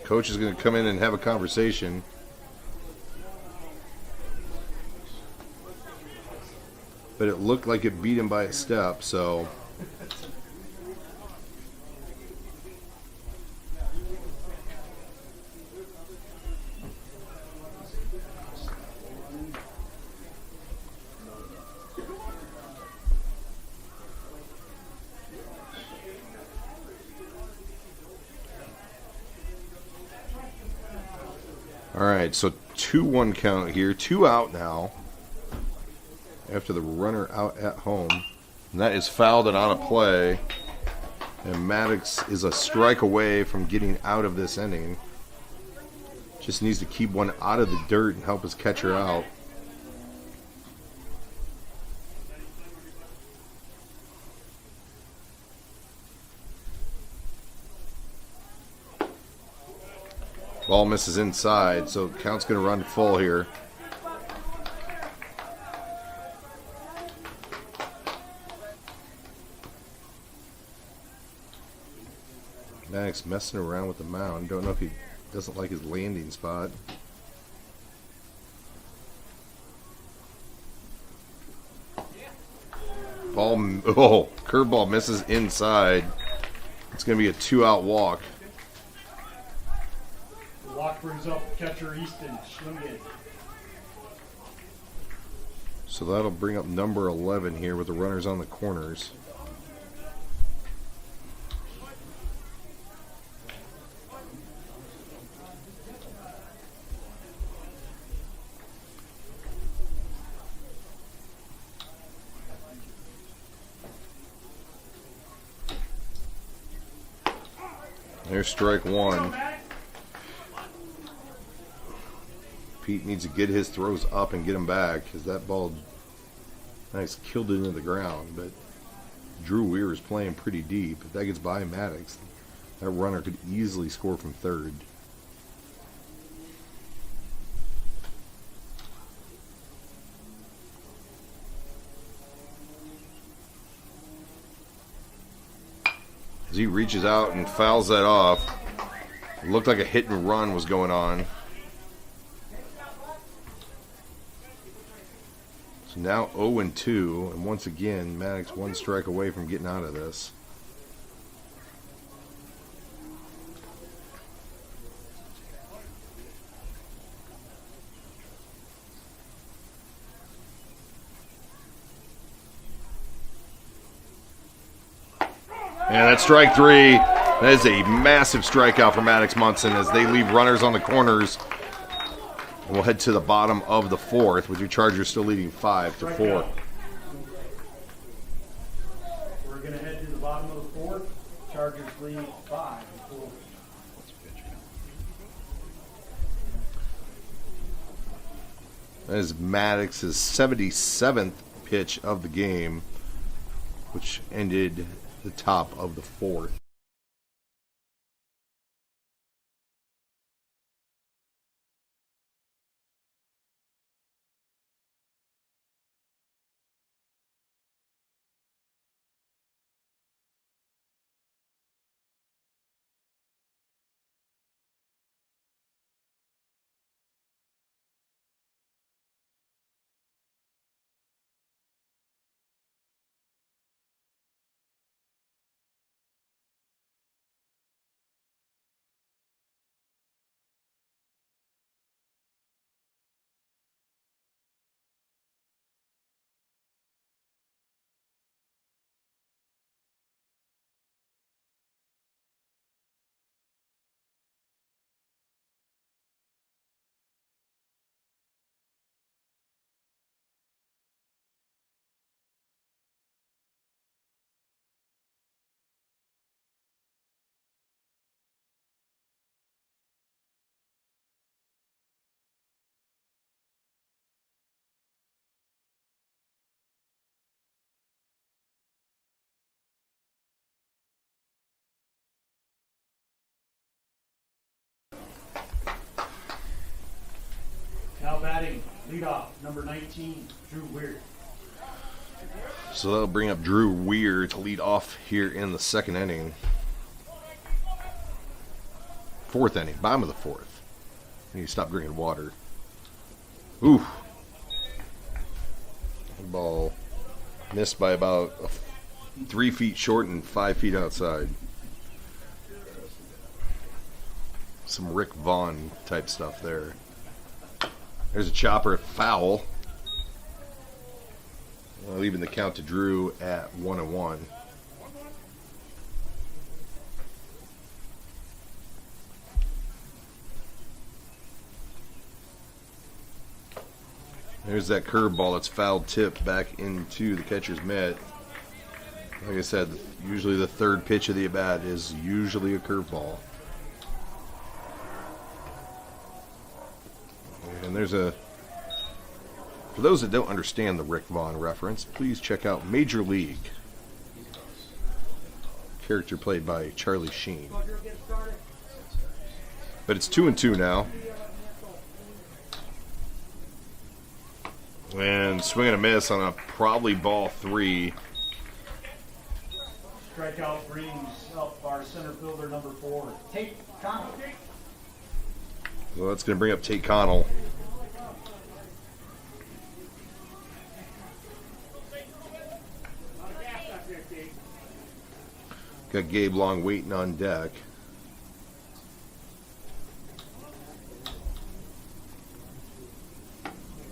Coach is going to come in and have a conversation. But it looked like it beat him by a step, so... All right, so 2-1 count here. 2 out now after the runner out at home. And that is fouled and on a play. And Maddox is a strike away from getting out of this inning. Just needs to keep one out of the dirt and help his catcher out. Ball misses inside, so count's going to run full here. Maddox messing around with the mound. Don't know if he Doesn't like his landing spot. Ball, oh, curveball misses inside. It's going to be a 2-out walk. The walk brings up catcher Easton Schwingen. So that'll bring up number 11 here with the runners on the corners. There's strike one. Pete needs to get his throws up and get them back because that ball nice killed it into the ground. But Drew Weir is playing pretty deep. If that gets by Maddox, that runner could easily score from third. As he reaches out and fouls that off. It looked like a hit and run was going on. So now 0-2, and once again, Maddox one strike away from getting out of this. And that's strike three. That is a massive strikeout for Maddox Munson as they leave runners on the corners. And we'll head to the bottom of the fourth with your Chargers still leading 5-4. We're going to head to the bottom of the fourth. Chargers lead 5-4. That is Maddox's 77th pitch of the game, which ended the top of the fourth. Now batting, leadoff, number 19, Drew Weir. So that'll bring up Drew Weir to lead off here in the second inning. Fourth inning, bottom of the fourth. I need to stop drinking water. Ooh. The ball missed by about 3 feet short and 5 feet outside. Some Rick Vaughn type stuff there. There's a chopper, foul. Leaving the count to Drew at 1-1. There's that curveball that's foul tip back into the catcher's mitt. Like I said, usually the third pitch of the at-bat is usually a curveball. And there's a... For those that don't understand the Rick Vaughn reference, please check out Major League. Character played by Charlie Sheen. But it's 2-2 now. And swing and a miss on a probably ball 3. Strikeout brings up our center fielder, number 4, Tate Connell. So that's going to bring up Tate Connell. Got Gabe Long waiting on deck.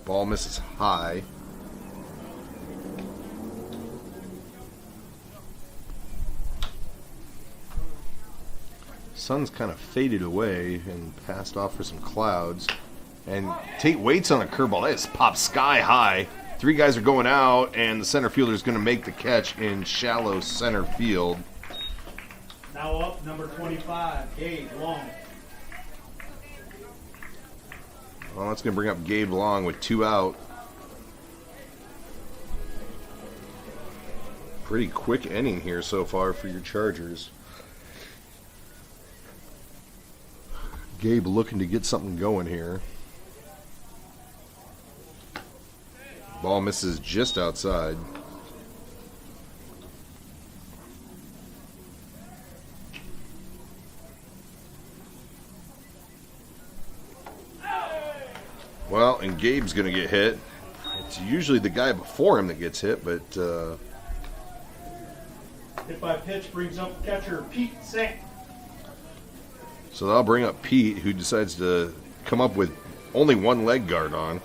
Ball misses high. Sun's kind of faded away and passed off for some clouds. And Tate waits on a curveball. That just popped sky high. 3 guys are going out, and the center fielder is going to make the catch in shallow center field. Now up, number 25, Gabe Long. Well, that's going to bring up Gabe Long with 2 out. Pretty quick inning here so far for your Chargers. Gabe looking to get something going here. Ball misses just outside. Well, and Gabe's going to get hit. It's usually the guy before him that gets hit, but Hit by pitch brings up catcher Pete Saint. so that'll bring up Pete, who decides to come up with only 1 leg guard on.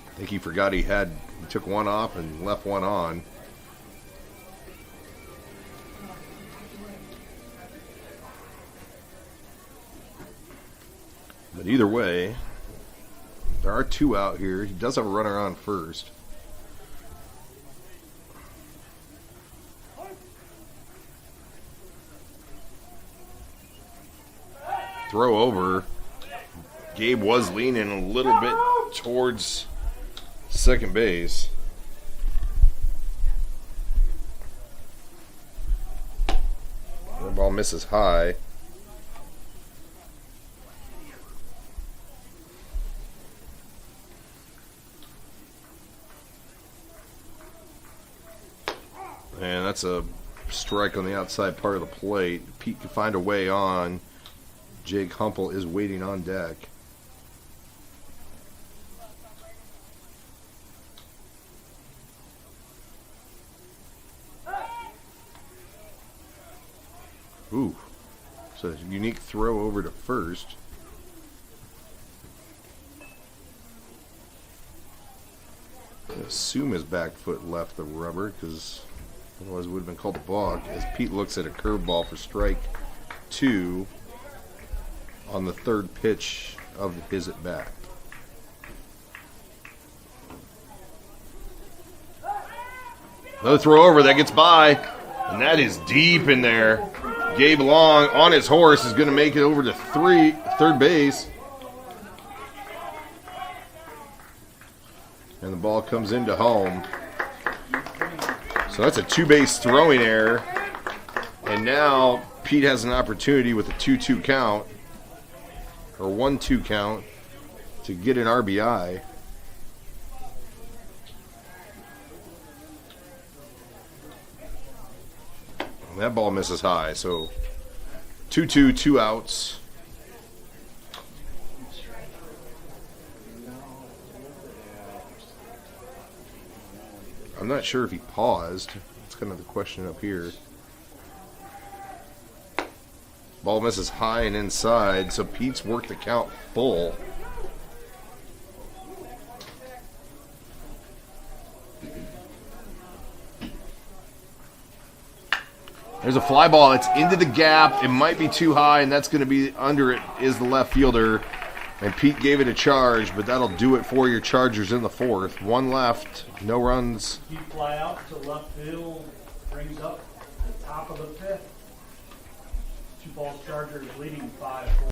I think he forgot he took 1 off and left 1 on. But either way, there are 2 out here. He does have a runner on first. Throw over. Gabe was leaning a little bit towards second base. The ball misses high. And that's a strike on the outside part of the plate. Pete can find a way on. Jake Humple is waiting on deck. Ooh. So a unique throw over to first. I assume his back foot left the rubber because otherwise it would have been called a balk, as Pete looks at a curveball for strike 2 on the 3rd pitch of his at bat. Another throw over that gets by, and that is deep in there. Gabe Long on his horse is going to make it over to third base. And the ball comes into home. So that's a 2-base throwing error. And now Pete has an opportunity with a 2-2 count, or 1-2 count, to get an RBI. And that ball misses high. So 2-2, 2 outs. I'm not sure if he paused. That's kind of the question up here. Ball misses high and inside, so Pete's worked the count full. There's a fly ball. It's into the gap. It might be too high, and that's going to be under it is the left fielder. And Pete gave it a charge, but that'll do it for your Chargers in the 4th. 1 left, no runs. Deep fly out to left field, brings up the top of the 5th. 2 balls Chargers leading 5-4.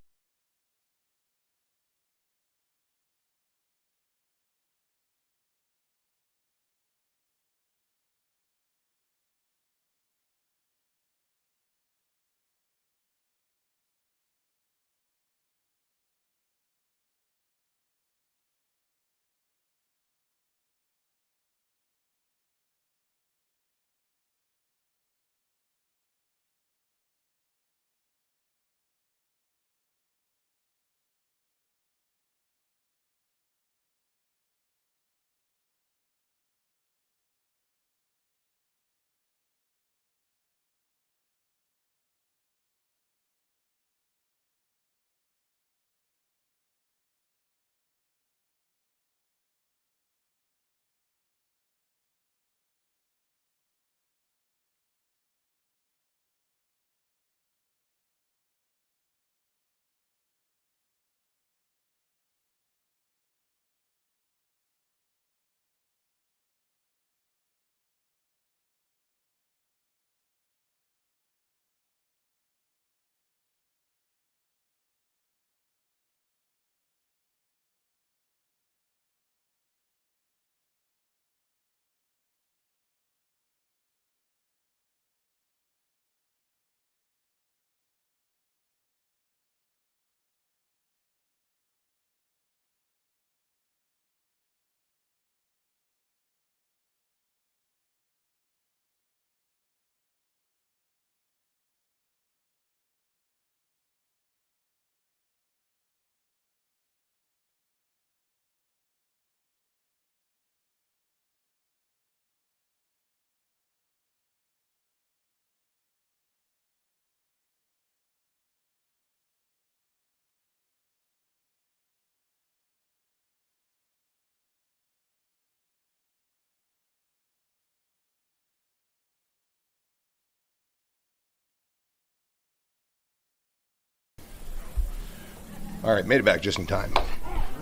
All right, made it back just in time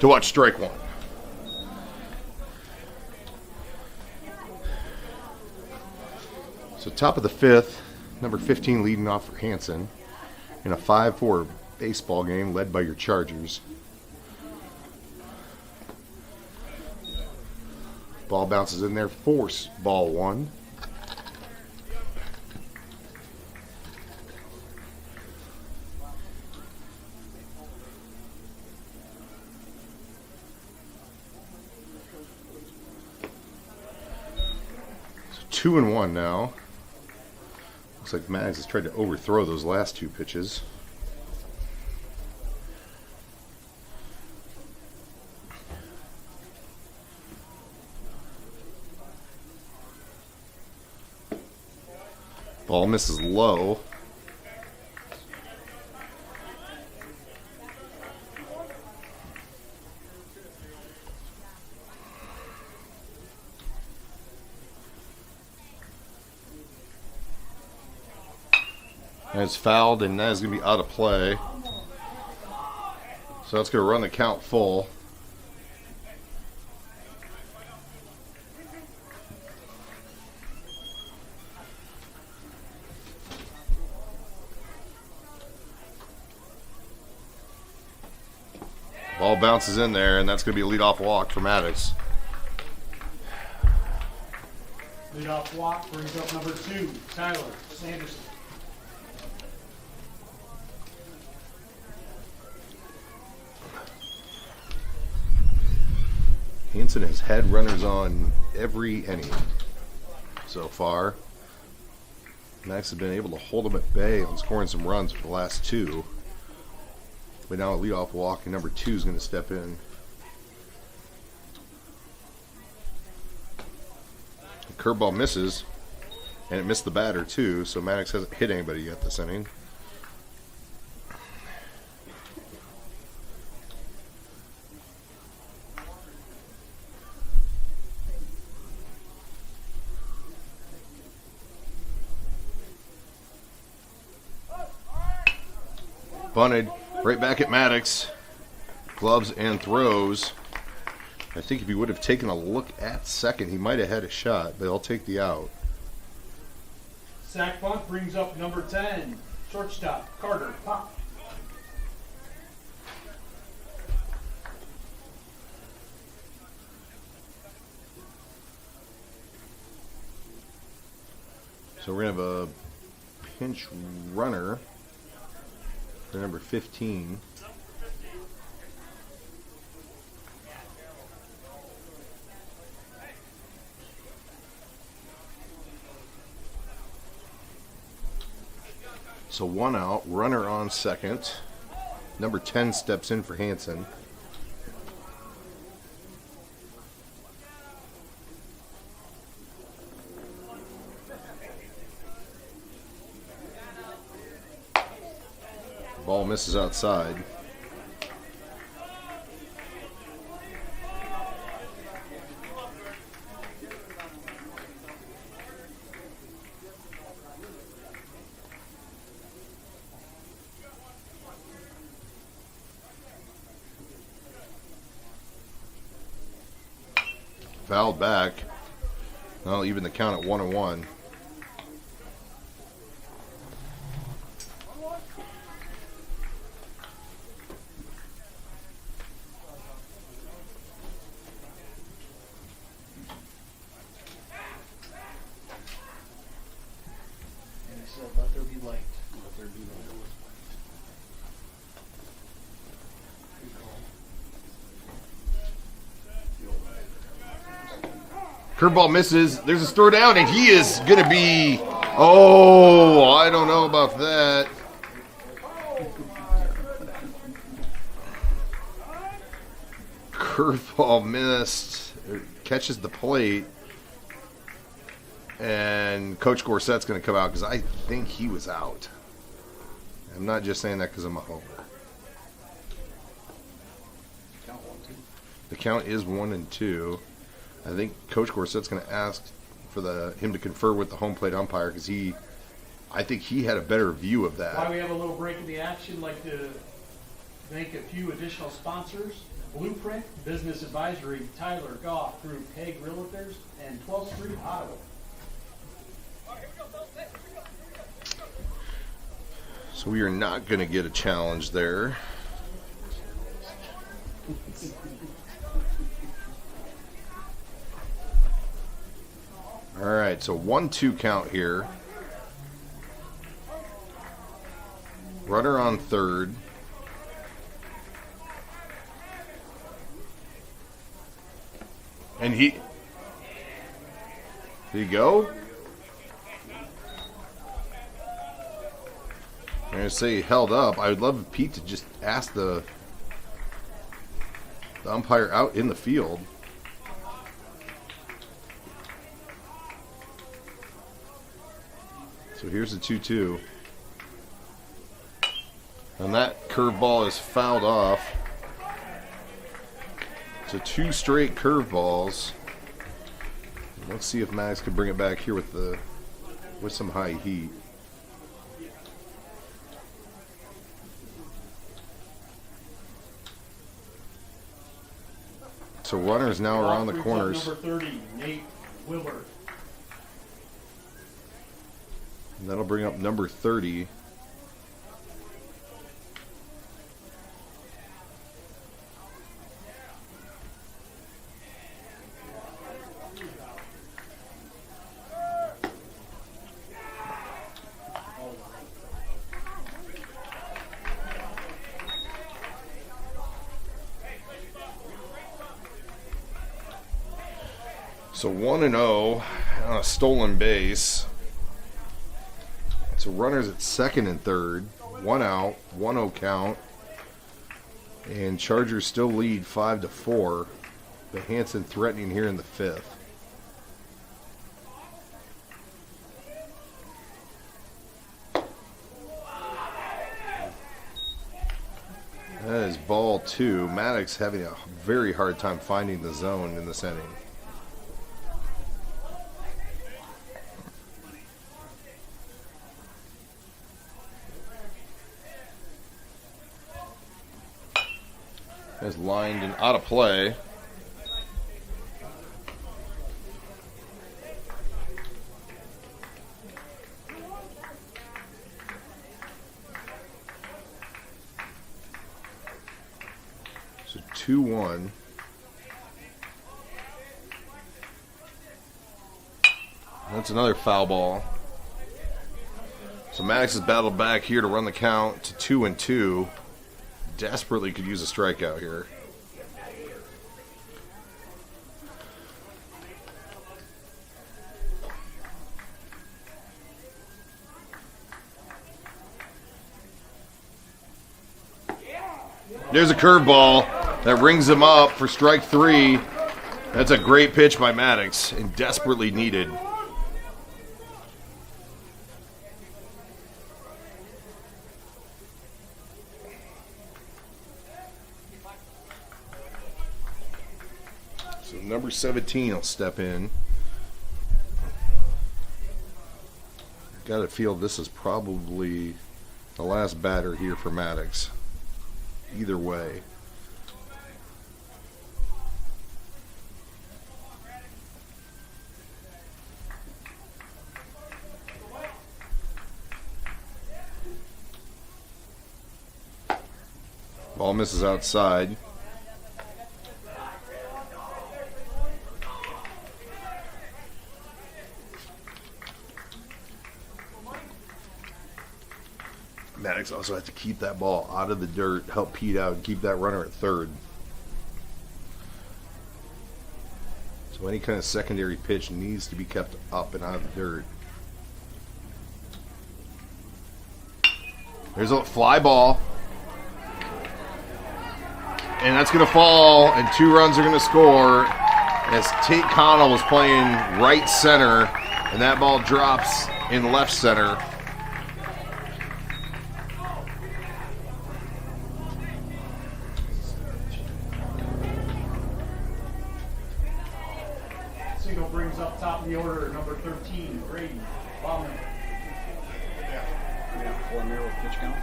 to watch strike one. So top of the fifth, number 15 leading off for Hanson in a 5-4 baseball game led by your Chargers. Ball bounces in there, force ball one. So 2-1 now. Looks like Mags has tried to overthrow those last two pitches. Ball misses low. And it's fouled, and that is going to be out of play. So that's going to run the count full. Ball bounces in there, and that's going to be a leadoff walk for Maddox. Leadoff walk brings up number 2, Tyler Sanderson. Hanson has had runners on every inning so far. Max has been able to hold them at bay on scoring some runs for the last two. But now a leadoff walk, and number 2 is going to step in. The curveball misses, and it missed the batter too, so Maddox hasn't hit anybody yet this inning. Bunted right back at Maddox. Gloves and throws. I think if he would have taken a look at second, he might have had a shot, but I'll take the out. Sack bunt brings up number 10, shortstop Carter Pop. So we're going to have a pinch runner for number 15. So 1 out, runner on second. Number 10 steps in for Hanson. Ball misses outside. Fouled back. I'll even the count at 1-1. And he said, let there be light. Let there be light. Curveball misses. There's a throw down, and he is going to be... Oh, I don't know about that. Curveball missed. Catches the plate. And Coach Gorset's going to come out because I think he was out. I'm not just saying that because I'm a homer. Count 1-2. The count is 1-2. I think Coach Gorset's going to ask for him to confer with the home plate umpire because I think he had a better view of that. Why we have a little break in the action, like to Thank a few additional sponsors: Blueprint Business Advisory, Tyler Goff Group, Hague Realtors, and 12th Street Auto. So we are not going to get a challenge there. All right, so 1-2 count here. Runner on third. And did he go? I'm going to say he held up. I would love Pete to just ask the umpire out in the field. So here's the 2-2. And that curveball is fouled off. So 2 straight curveballs. Let's see if Max can bring it back here with some high heat. So runners now around the corners. Number 30, Nate Wilbur. And that'll bring up number 30. So 1-0 on a stolen base. So runners at second and third. 1 out, 1-0 count. And Chargers still lead 5-4. But Hanson threatening here in the 5th. That is ball 2. Maddox having a very hard time finding the zone in this inning. Is lined and out of play. So 2-1. That's another foul ball. So Maddox has battled back here to run the count to 2-2. Desperately could use a strikeout here. There's a curveball that rings him up for strike 3. That's a great pitch by Maddox and desperately needed. So number 17 will step in. Got to feel this is probably the last batter here for Maddox. Either way. Ball misses outside. Maddox also has to keep that ball out of the dirt, help Pete out, and keep that runner at third. So any kind of secondary pitch needs to be kept up and out of the dirt. There's a fly ball. And that's going to fall, and 2 runs are going to score as Tate Connell was playing right center, and that ball drops in left center. Single brings up top of the order, number 13, Brady Bauman. Yeah, 4 narrow pitch count.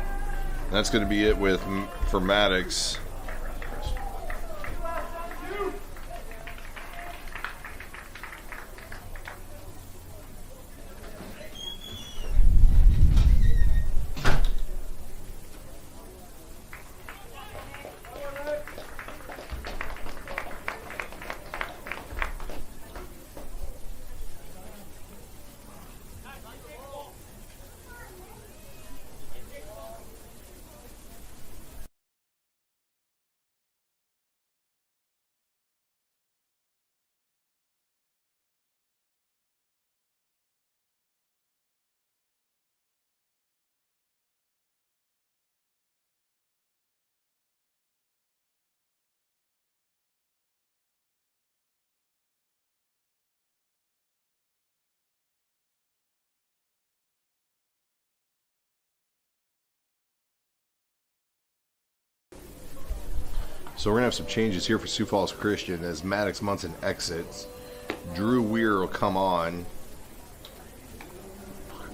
That's going to be it with for Maddox. So we're going to have some changes here for Sioux Falls Christian as Maddox Munson exits. Drew Weir will come on.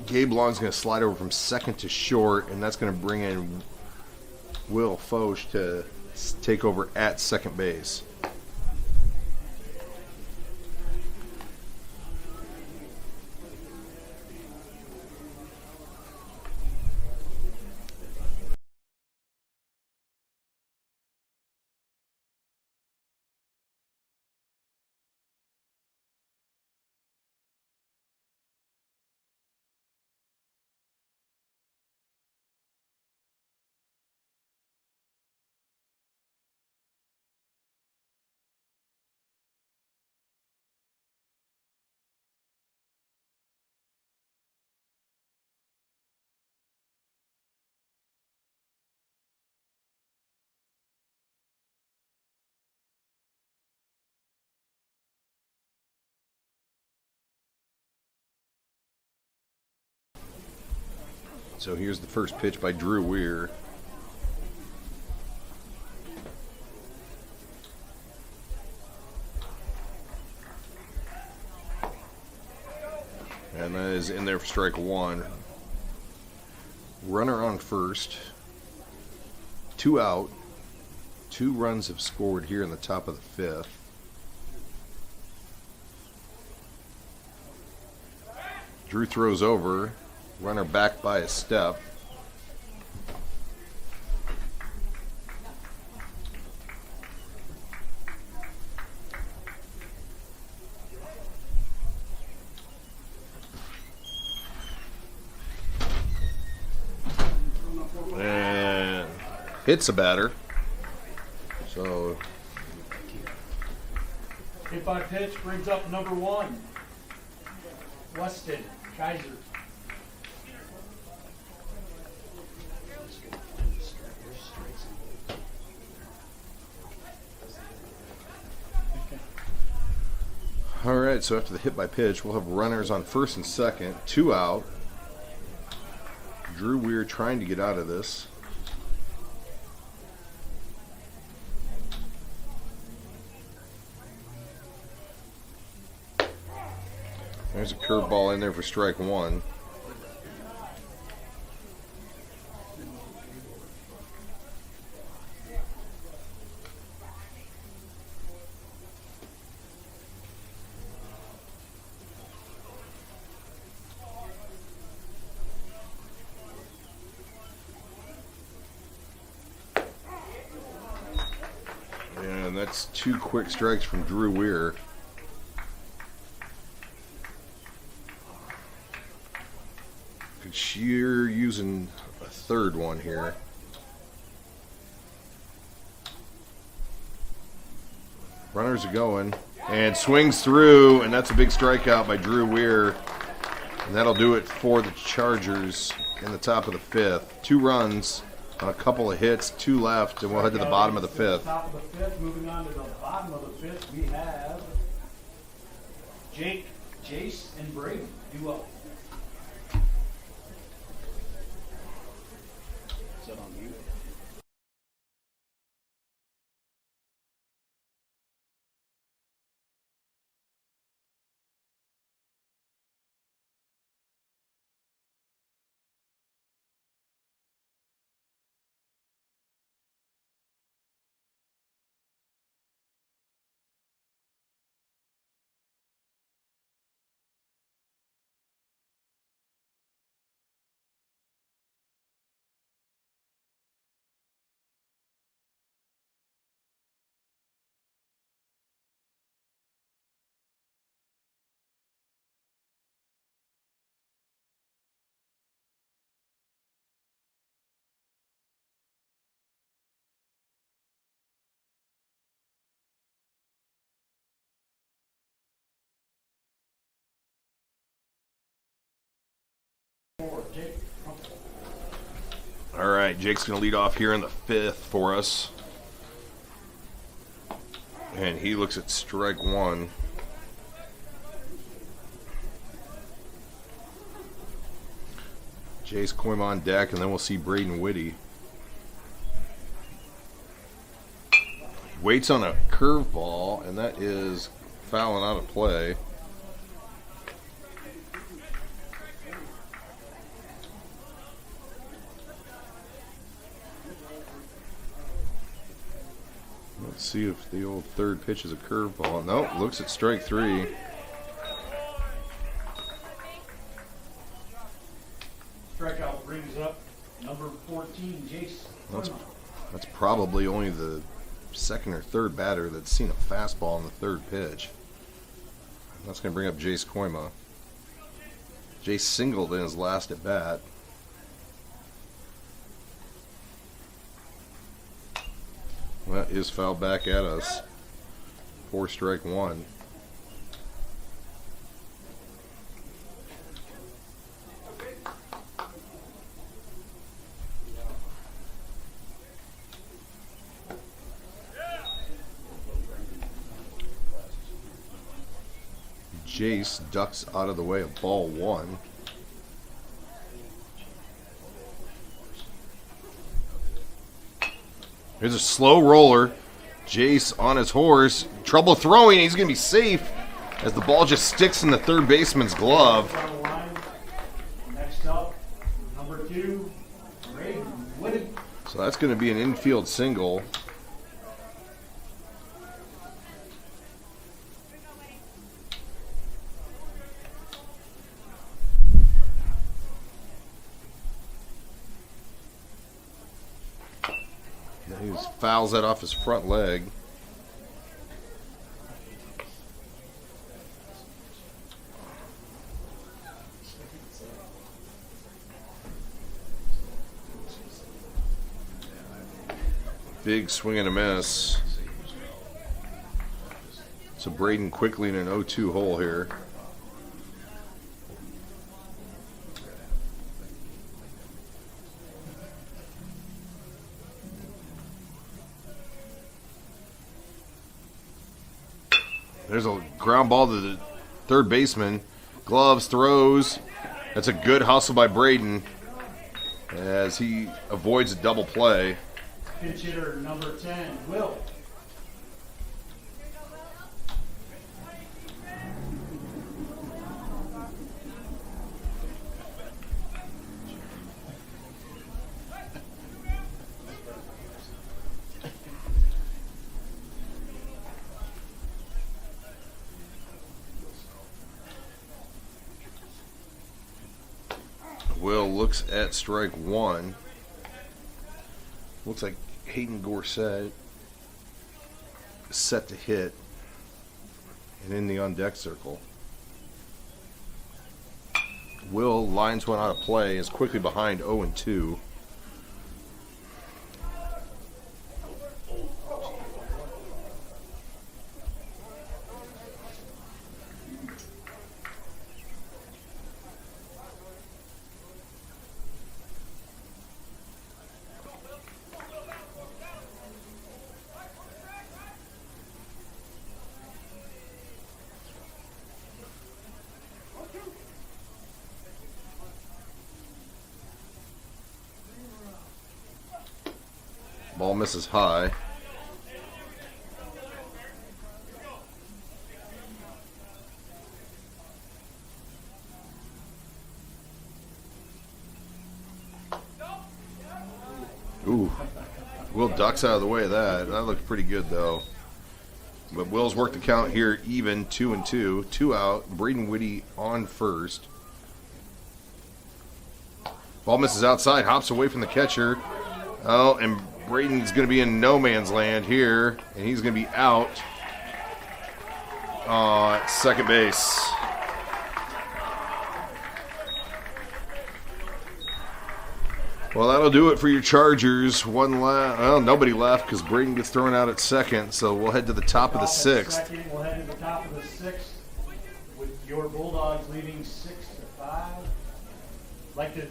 Gabe Long's going to slide over from second to short, and that's going to bring in Will Foch to take over at second base. So here's the first pitch by Drew Weir. And that is in there for strike one. Runner on first. 2 out. 2 runs have scored here in the top of the 5th. Drew throws over. Runner back by a step. And hits a batter. So Hit by pitch brings up number 1, Weston Kaiser. all right, so after the hit by pitch, we'll have runners on first and second, 2 out. Drew Weir trying to get out of this. There's a curveball in there for strike one. And that's 2 quick strikes from Drew Weir. Could sheer using a third one here. Runners are going and swings through, and that's a big strikeout by Drew Weir. And that'll do it for the Chargers in the top of the 5th. 2 runs on a couple of hits, 2 left, and we'll head to the bottom of the 5th. Top of the 5th, moving on to the bottom of the 5th, we have Jake, Jace, and Braden duo. All right, Jake's going to lead off here in the 5th for us. And he looks at strike 1. Jace Coim on deck, and then we'll see Braden Whitty. Waits on a curveball, and that is fouling out of play. Let's see if the old 3rd pitch is a curveball. Nope, looks at strike 3. Strikeout brings up number 14, Jace. That's probably only the 2nd or 3rd batter that's seen a fastball on the 3rd pitch. That's going to bring up Jace Coima. Jace singled in his last at bat. That is fouled back at us. 4 strike 1. Jace ducks out of the way of ball 1. Here's a slow roller. Jace on his horse. Trouble throwing. He's going to be safe as the ball just sticks in the 3rd baseman's glove. Next up, number 2, Braden Whitty. So that's going to be an infield single. He fouls that off his front leg. Big swing and a miss. So Braden quickly in an 0-2 hole here. There's a ground ball to the 3rd baseman. Gloves, throws. That's a good hustle by Braden as he avoids a double play. Pinch hitter number 10, Will. Will looks at strike 1. Looks like Hayden Gorsett is set to hit and in the on-deck circle. Will lines one out of play, is quickly behind 0-2. Ball misses high. Ooh. Will ducks out of the way of that. That looked pretty good, though. But Will's worked the count here even, 2-2. 2 out. Braden Whitty on first. Ball misses outside, hops away from the catcher. Oh, and Braden's going to be in no man's land here, and he's going to be out at second base. Well, that'll do it for your Chargers. Well, nobody left because Braden gets thrown out at second, so we'll head to the top of the 6th. We'll head to the top of the 6th with your Bulldogs leading 6-5. Like to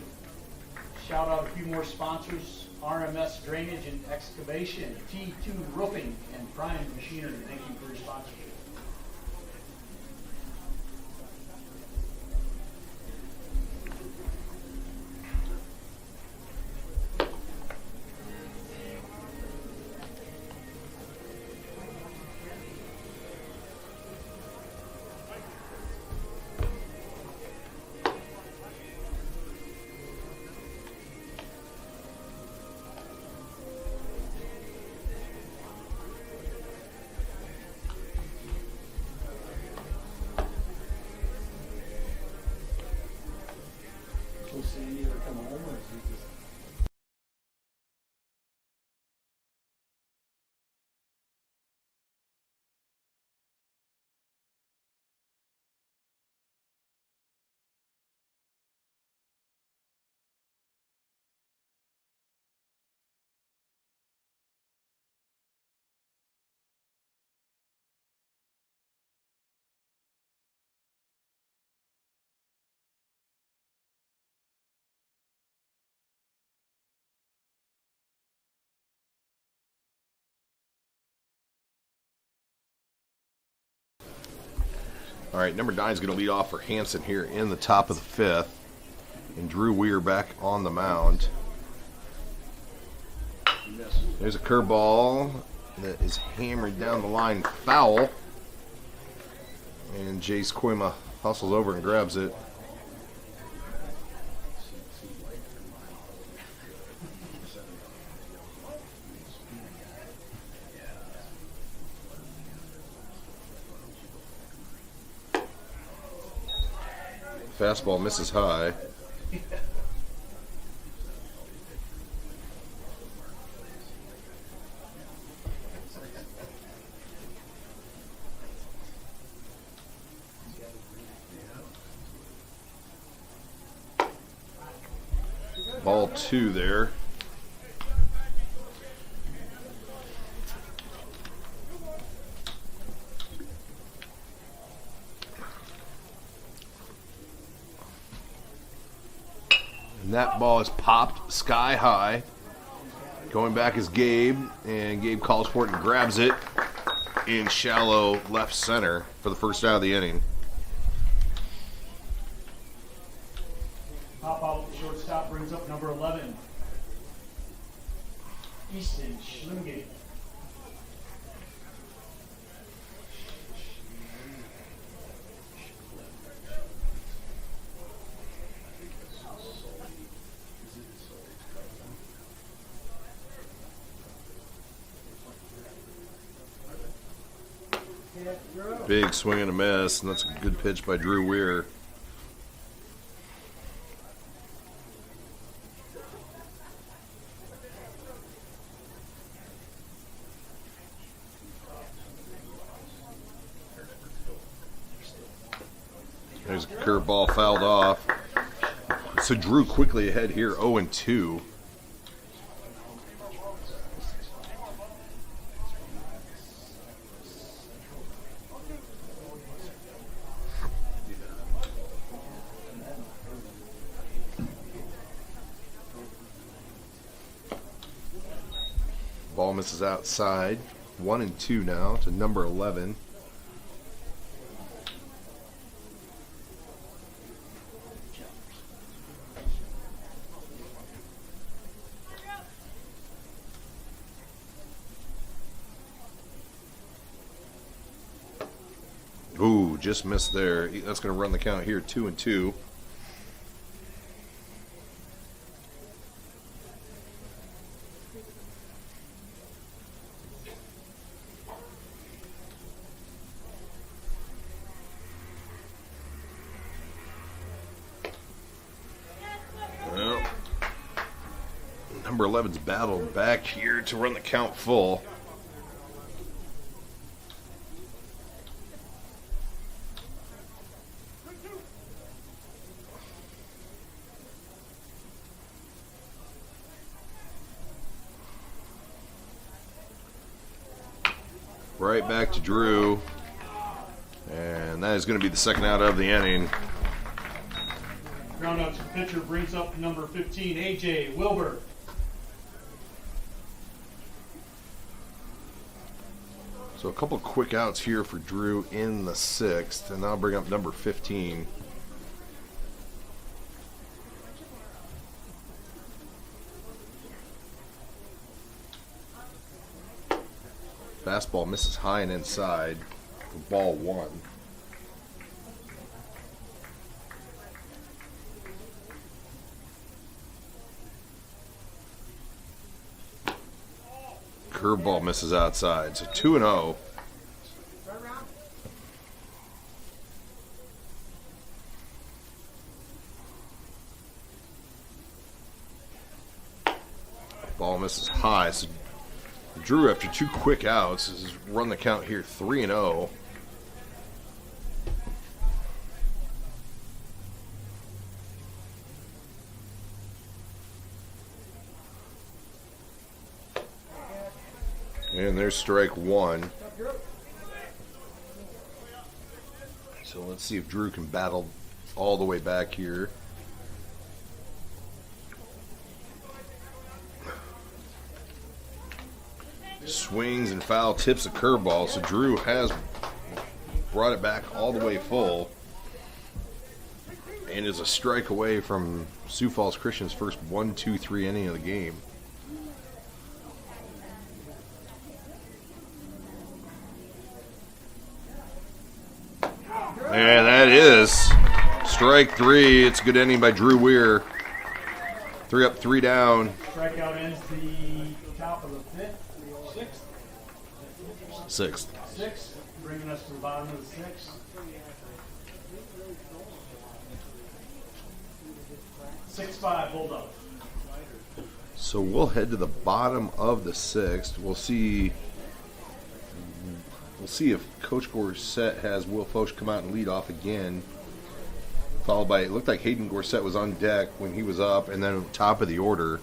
shout out a few more sponsors: RMS Drainage and Excavation, T2 Roofing, and Prime Machinery. Thank you for your sponsorship. Will Sandy ever come home, or is he just? All right, number 9 is going to lead off for Hanson here in the top of the 5th. And Drew Weir back on the mound. There's a curveball that is hammered down the line, foul. And Jace Koima hustles over and grabs it. Fastball misses high. Ball 2 there. And that ball is popped sky high. Going back is Gabe, and Gabe calls for it and grabs it in shallow left center for the first out of the inning. Pop out the shortstop brings up number 11, Easton Schlingate. Big swing and a miss, and that's a good pitch by Drew Weir. There's a curveball fouled off. So Drew quickly ahead here, 0-2. Ball misses outside. 1-2 now to number 11. Ooh, just missed there. That's going to run the count here, 2-2. Well, number 11's battled back here to run the count full. Right back to Drew, and that is going to be the second out of the inning. Ground out to the pitcher brings up number 15, AJ Wilbur. So a couple quick outs here for Drew in the 6th, and I'll bring up number 15. Fastball misses high and inside for ball 1. Curveball misses outside, so 2-0. Ball misses high, so Drew, after 2 quick outs, has run the count here 3-0. And there's strike 1. So let's see if Drew can battle all the way back here. Swings and foul tips a curveball, so Drew has brought it back all the way full and is a strike away from Sioux Falls Christian's first 1-2-3 inning of the game. And that is strike 3. It's a good inning by Drew Weir. 3 up, 3 down. Strikeout ends the top of the 5th, 6th. 6th. Bringing us to the bottom of the 6th. 6-5 Bulldogs. So we'll head to the bottom of the 6th. We'll see if Coach Gorsett has Will Foch come out and lead off again. Followed by, it looked like Hayden Gorsett was on deck when he was up, and then top of the order.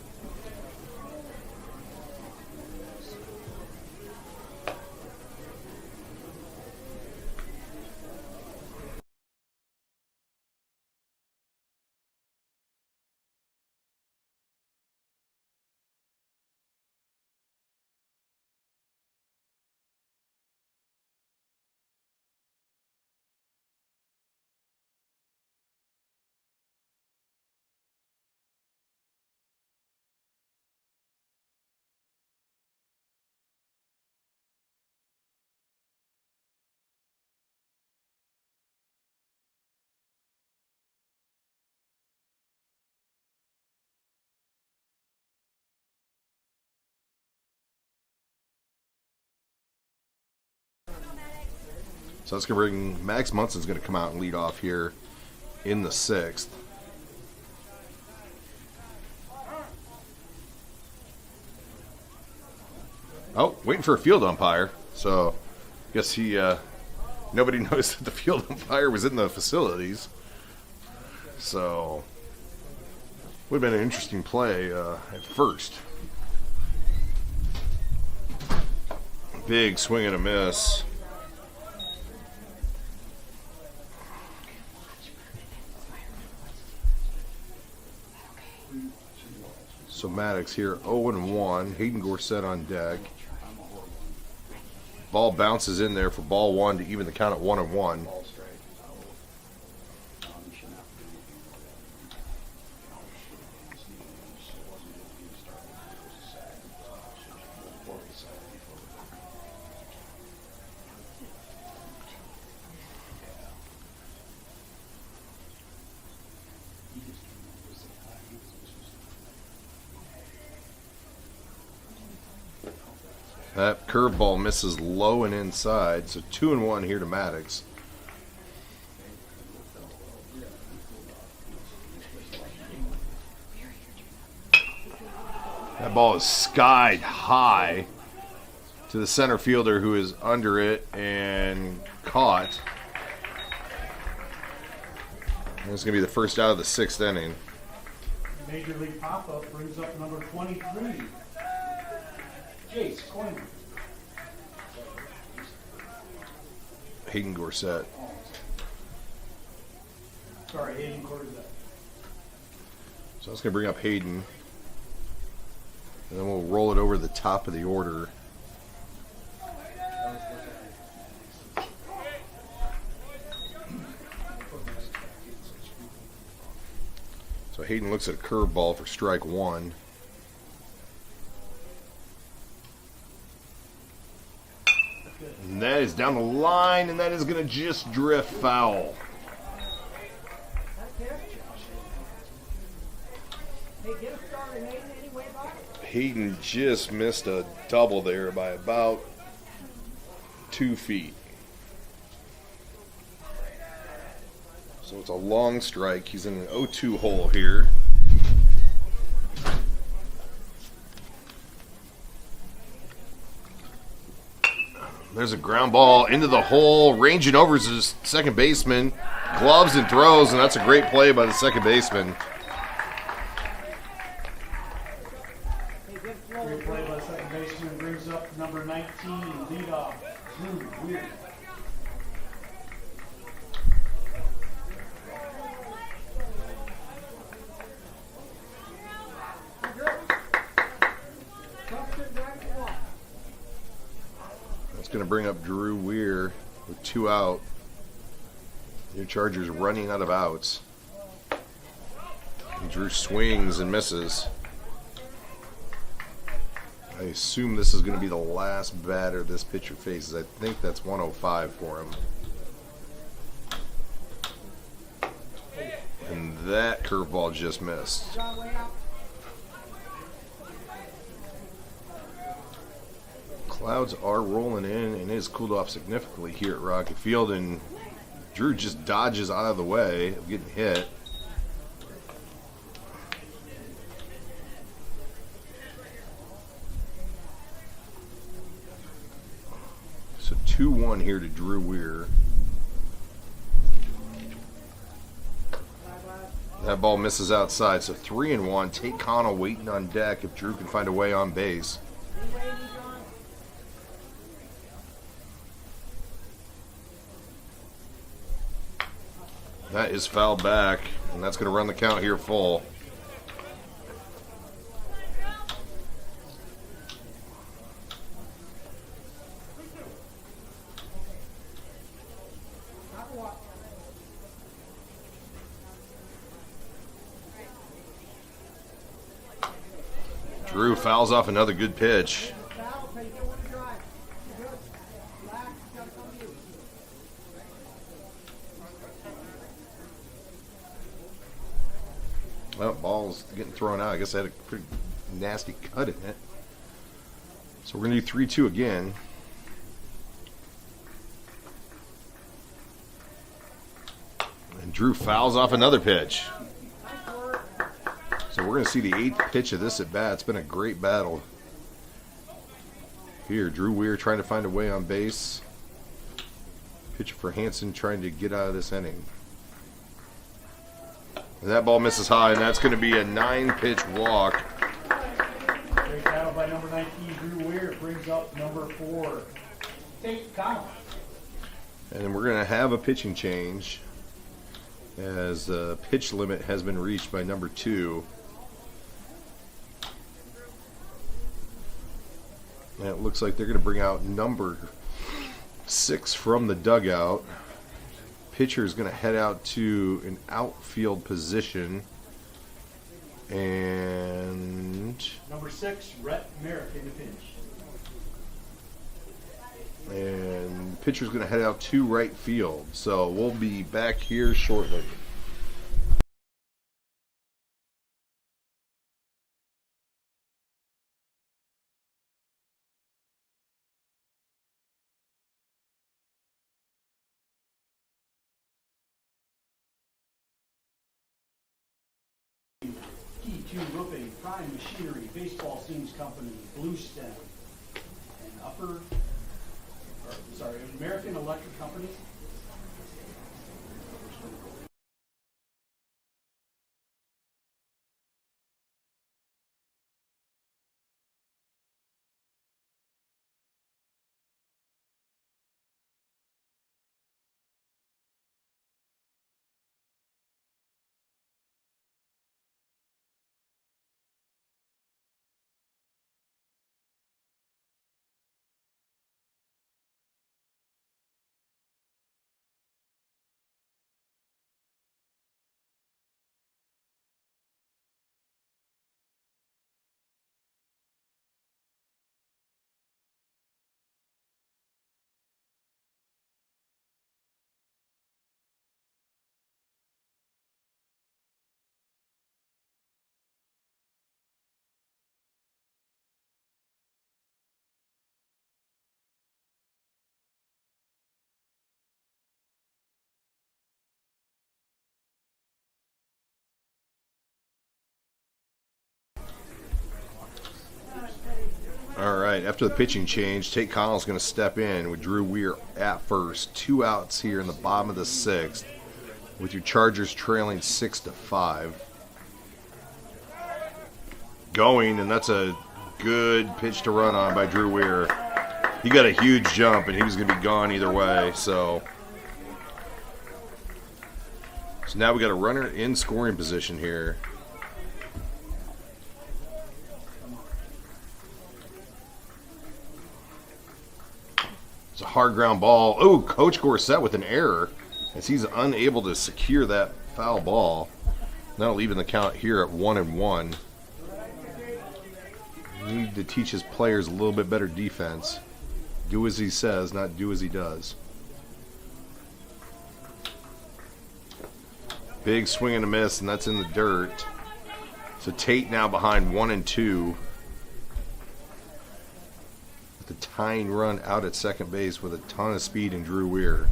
So that's going to bring, Max Munson's going to come out and lead off here in the 6th. Oh, waiting for a field umpire. So I guess nobody noticed that the field umpire was in the facilities. So would have been an interesting play at first. Big swing and a miss. So Maddox here, 0-1. Hayden Gorsett on deck. Ball bounces in there for ball 1 to even the count at 1-1. That curveball misses low and inside, so 2-1 here to Maddox. That ball is skied high to the center fielder who is under it and caught. And it's going to be the first out of the 6th inning. Major League Pop-Up brings up number 23. Jace Coyne. Hayden Gorsett. Sorry, Hayden Gorsett. So that's going to bring up Hayden. And then we'll roll it over the top of the order. So Hayden looks at a curveball for strike one. And that is down the line, and that is going to just drift foul. Hayden just missed a double there by about 2 feet. So it's a long strike. He's in an 0-2 hole here. There's a ground ball into the hole. Ranging over is his second baseman. Gloves and throws, and that's a great play by the second baseman. Great play by the second baseman. Brings up number 19, leadoff, Drew Weir. That's going to bring up Drew Weir with 2 out. Your Chargers running out of outs. And Drew swings and misses. I assume this is going to be the last batter this pitcher faces. I think that's 105 for him. And that curveball just missed. Clouds are rolling in, and it has cooled off significantly here at Rocket Field, and Drew just dodges out of the way of getting hit. So 2-1 here to Drew Weir. That ball misses outside, so 3-1. Tate Connell waiting on deck if Drew can find a way on base. That is fouled back, and that's going to run the count here full. Drew fouls off another good pitch. Well, ball's getting thrown out. I guess I had a pretty nasty cut in it. So we're going to do 3-2 again. And Drew fouls off another pitch. So we're going to see the 8th pitch of this at bat. It's been a great battle. Here, Drew Weir trying to find a way on base. Pitch for Hanson trying to get out of this inning. And that ball misses high, and that's going to be a 9-pitch walk. Great battle by number 19, Drew Weir. Brings up number 4, Tate Connell. And then we're going to have a pitching change as the pitch limit has been reached by number 2. And it looks like they're going to bring out number 6 from the dugout. Pitcher is going to head out to an outfield position. And Number 6, Rhett Merrick in the pinch. And pitcher's going to head out to right field. So we'll be back here shortly. T2 Roofing, Prime Machinery, Baseball Seams Company, Blue Stem, and American Electric Company. All right, after the pitching change, Tate Connell's going to step in with Drew Weir at first. 2 outs here in the bottom of the 6th, with your Chargers trailing 6-5. Going, and that's a good pitch to run on by Drew Weir. He got a huge jump, and he was going to be gone either way. So now we got a runner in scoring position here. It's a hard ground ball. Oh, Coach Gorsett with an error as he's unable to secure that foul ball. Now leaving the count here at 1-1. Need to teach his players a little bit better defense. Do as he says, not do as he does. Big swing and a miss, and that's in the dirt. So Tate now behind 1-2. The tying run out at second base with a ton of speed in Drew Weir.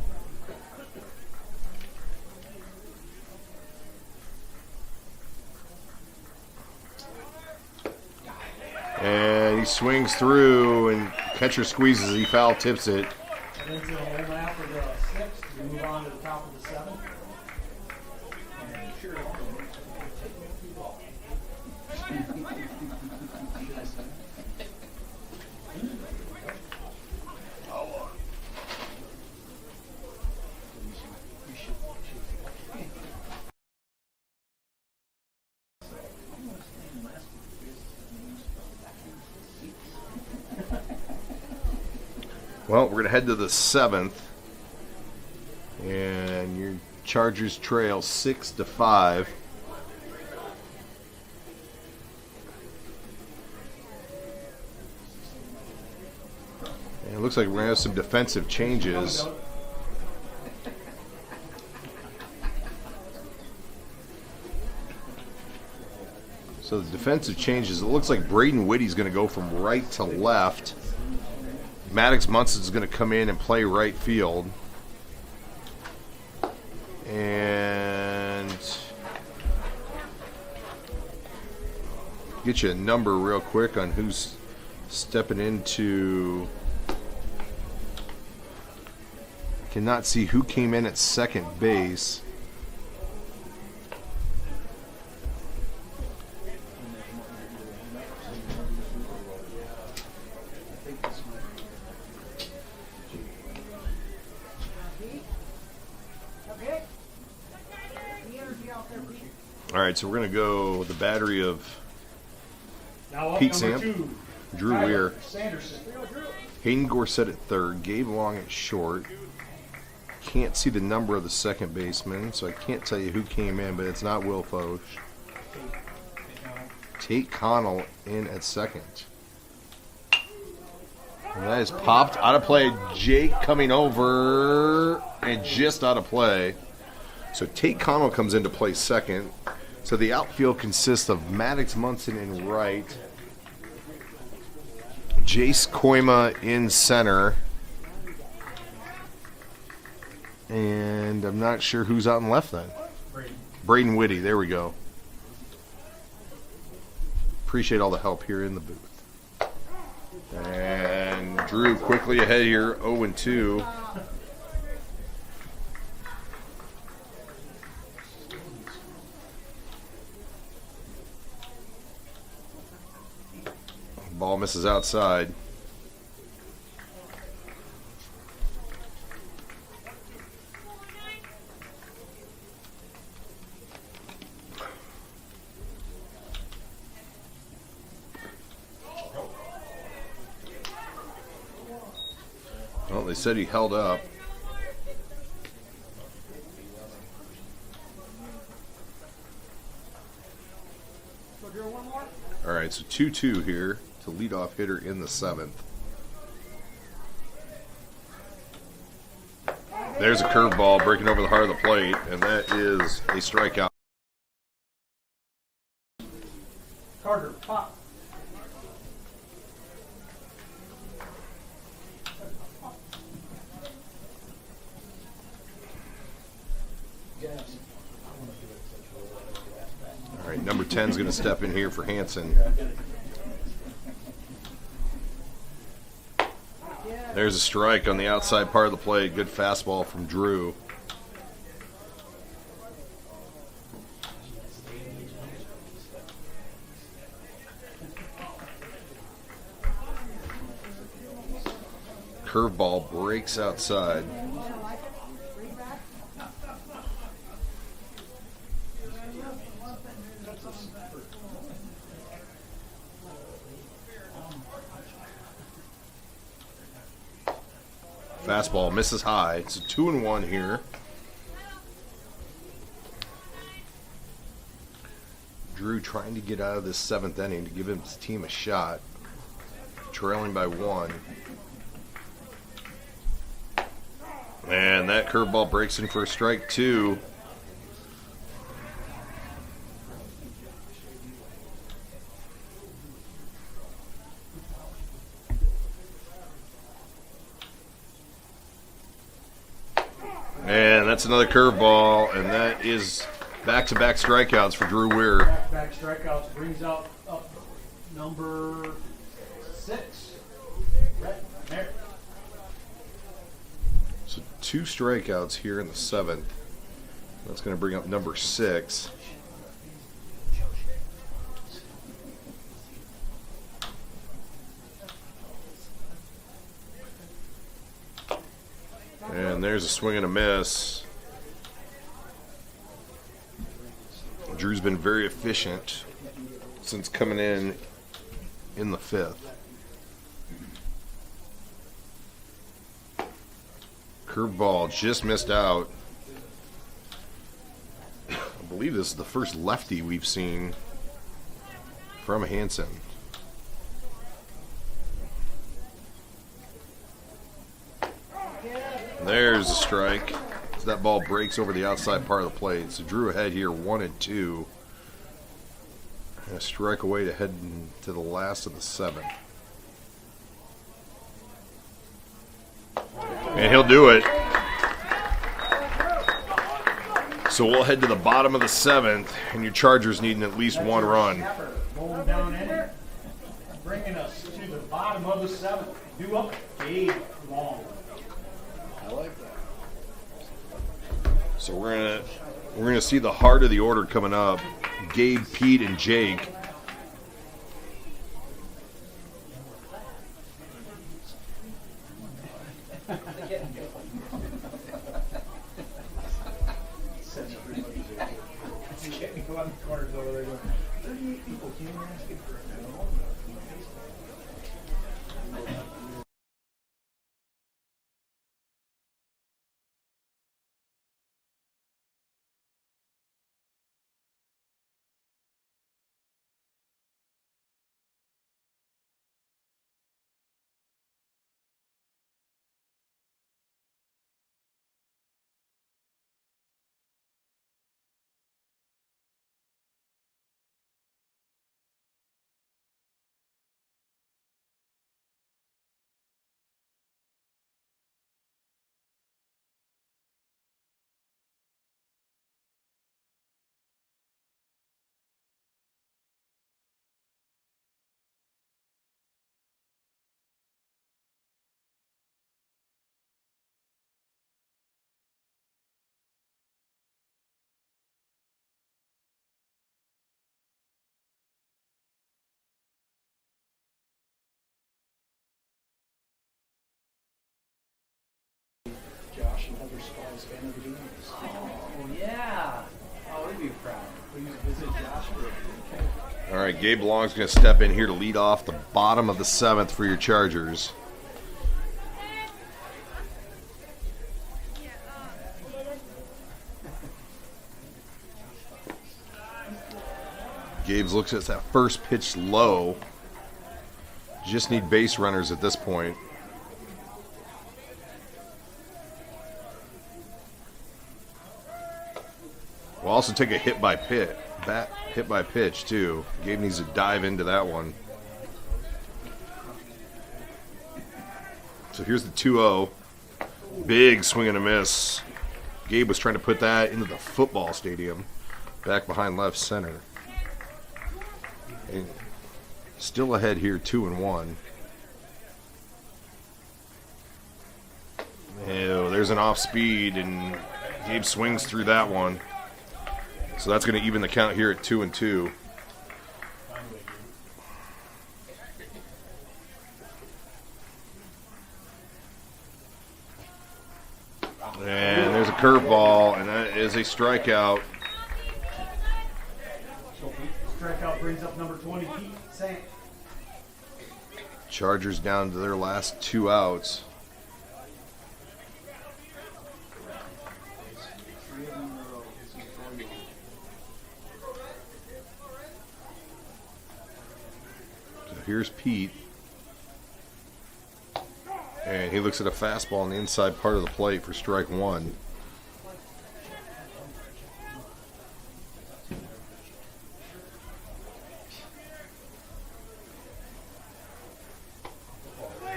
And he swings through, and catcher squeezes. He foul tips it. And into the home after the 6th, we move on to the top of the 7th. Well, we're going to head to the 7th. And your Chargers trail 6-5. And it looks like we're going to have some defensive changes. So the defensive changes, it looks like Braden Whitty's going to go from right to left. Maddox Munson's going to come in and play right field. And get you a number real quick on who's stepping into. I cannot see who came in at second base. All right, so we're going to go with the battery of Now up Pete number Samp, 2. Drew Tyler Weir, Sanderson. Hayden Gorsett at third, Gabe Long at short. Can't see the number of the second baseman, so I can't tell you who came in, but it's not Will Foch. Tate Connell in at second. And that is popped out of play. Jake coming over and just out of play. So Tate Connell comes into play second. So the outfield consists of Maddox Munson in right, Jace Koima in center, and I'm not sure who's out in left then. Braden Whitty, there we go. Appreciate all the help here in the booth. And Drew quickly ahead here, 0-2. Ball misses outside. Well, they said he held up. All right, so 2-2 here to leadoff hitter in the 7th. There's a curveball breaking over the heart of the plate, and that is a strikeout. Carter, pop. All right, number 10 is going to step in here for Hanson. There's a strike on the outside part of the plate. Good fastball from Drew. Curveball breaks outside. Fastball misses high. It's a 2-1 here. Drew trying to get out of this 7th inning to give his team a shot. Trailing by 1. And that curveball breaks in for a strike 2. And that's another curveball, and that is back-to-back strikeouts for Drew Weir. Back-to-back strikeouts brings out up number 6. Right there. So 2 strikeouts here in the 7th. That's going to bring up number 6. And there's a swing and a miss. Drew's been very efficient since coming in the 5th. Curveball just missed out. I believe this is the first lefty we've seen from Hanson. There's a strike. As that ball breaks over the outside part of the plate. So Drew ahead here 1-2. And a strike away to head to the last of the 7th. And he'll do it. So we'll head to the bottom of the 7th, and your Chargers needing at least 1 run. Going down in, bringing us to the bottom of the 7th. Due up, Gabe Long. I like that. So we're gonna see the heart of the order coming up. Gabe, Pete, and Jake. Josh and Heather Spall's fan of the game. Oh, yeah. Oh, we'd be proud. Please visit Josh for All right, Gabe Long's going to step in here to lead off the bottom of the 7th for your Chargers. Gabe looks at that first pitch low. Just need base runners at this point. We'll also take a hit by pitch too. Gabe needs to dive into that one. So here's the 2-0. Big swing and a miss. Gabe was trying to put that into the football stadium. Back behind left center. And still ahead here 2-1. there's an off speed, and Gabe swings through that one. So that's going to even the count here at 2-2. And there's a curveball, and that is a strikeout. So strikeout brings up number 20, Pete Sant. Chargers down to their last 2 outs. So here's Pete. And he looks at a fastball on the inside part of the plate for strike 1.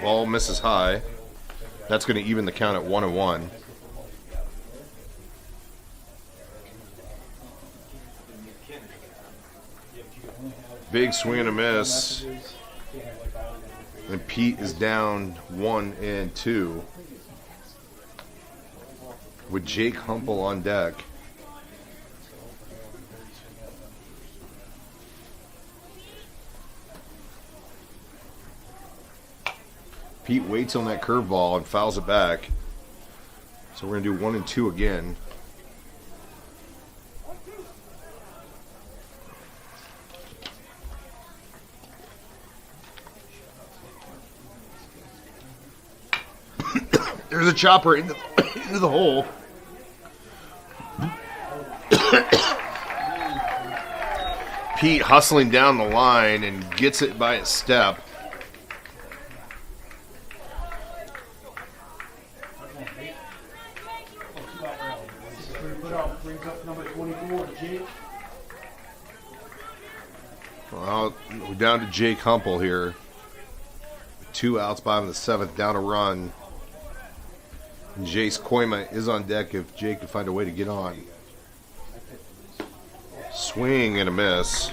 Ball misses high. That's going to even the count at 1-1. Big swing and a miss. And Pete is down 1-2 with Jake Humple on deck. Pete waits on that curveball and fouls it back. So we're going to do 1 and 2 again. There's a chopper into the hole. Pete hustling down the line and gets it by a step. Brings up number 24, Jake. Well, we're down to Jake Humple here. 2 outs, bottom of the 7th, down a run. And Jace Koima is on deck if Jake can find a way to get on. Swing and a miss.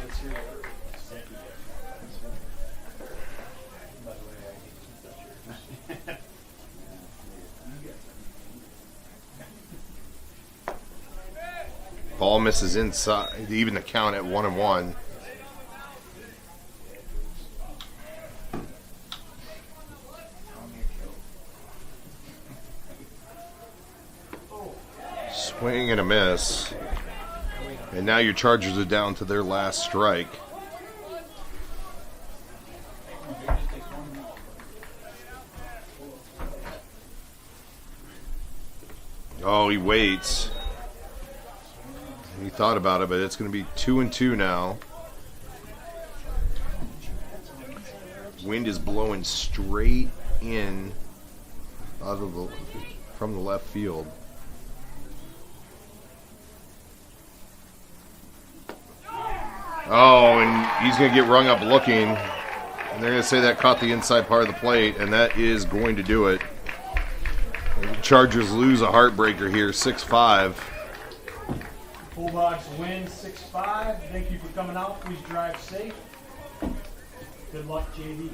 Ball misses inside, even the count at 1-1. Swing and a miss. And now your Chargers are down to their last strike. Oh, he waits. He thought about it, but it's going to be 2 and 2 now. Wind is blowing straight in from the left field. Oh, and he's going to get rung up looking. And they're going to say that caught the inside part of the plate, and that is going to do it. The Chargers lose a heartbreaker here, 6-5. Bulldogs win 6-5. Thank you for coming out. Please drive safe. Good luck, JD.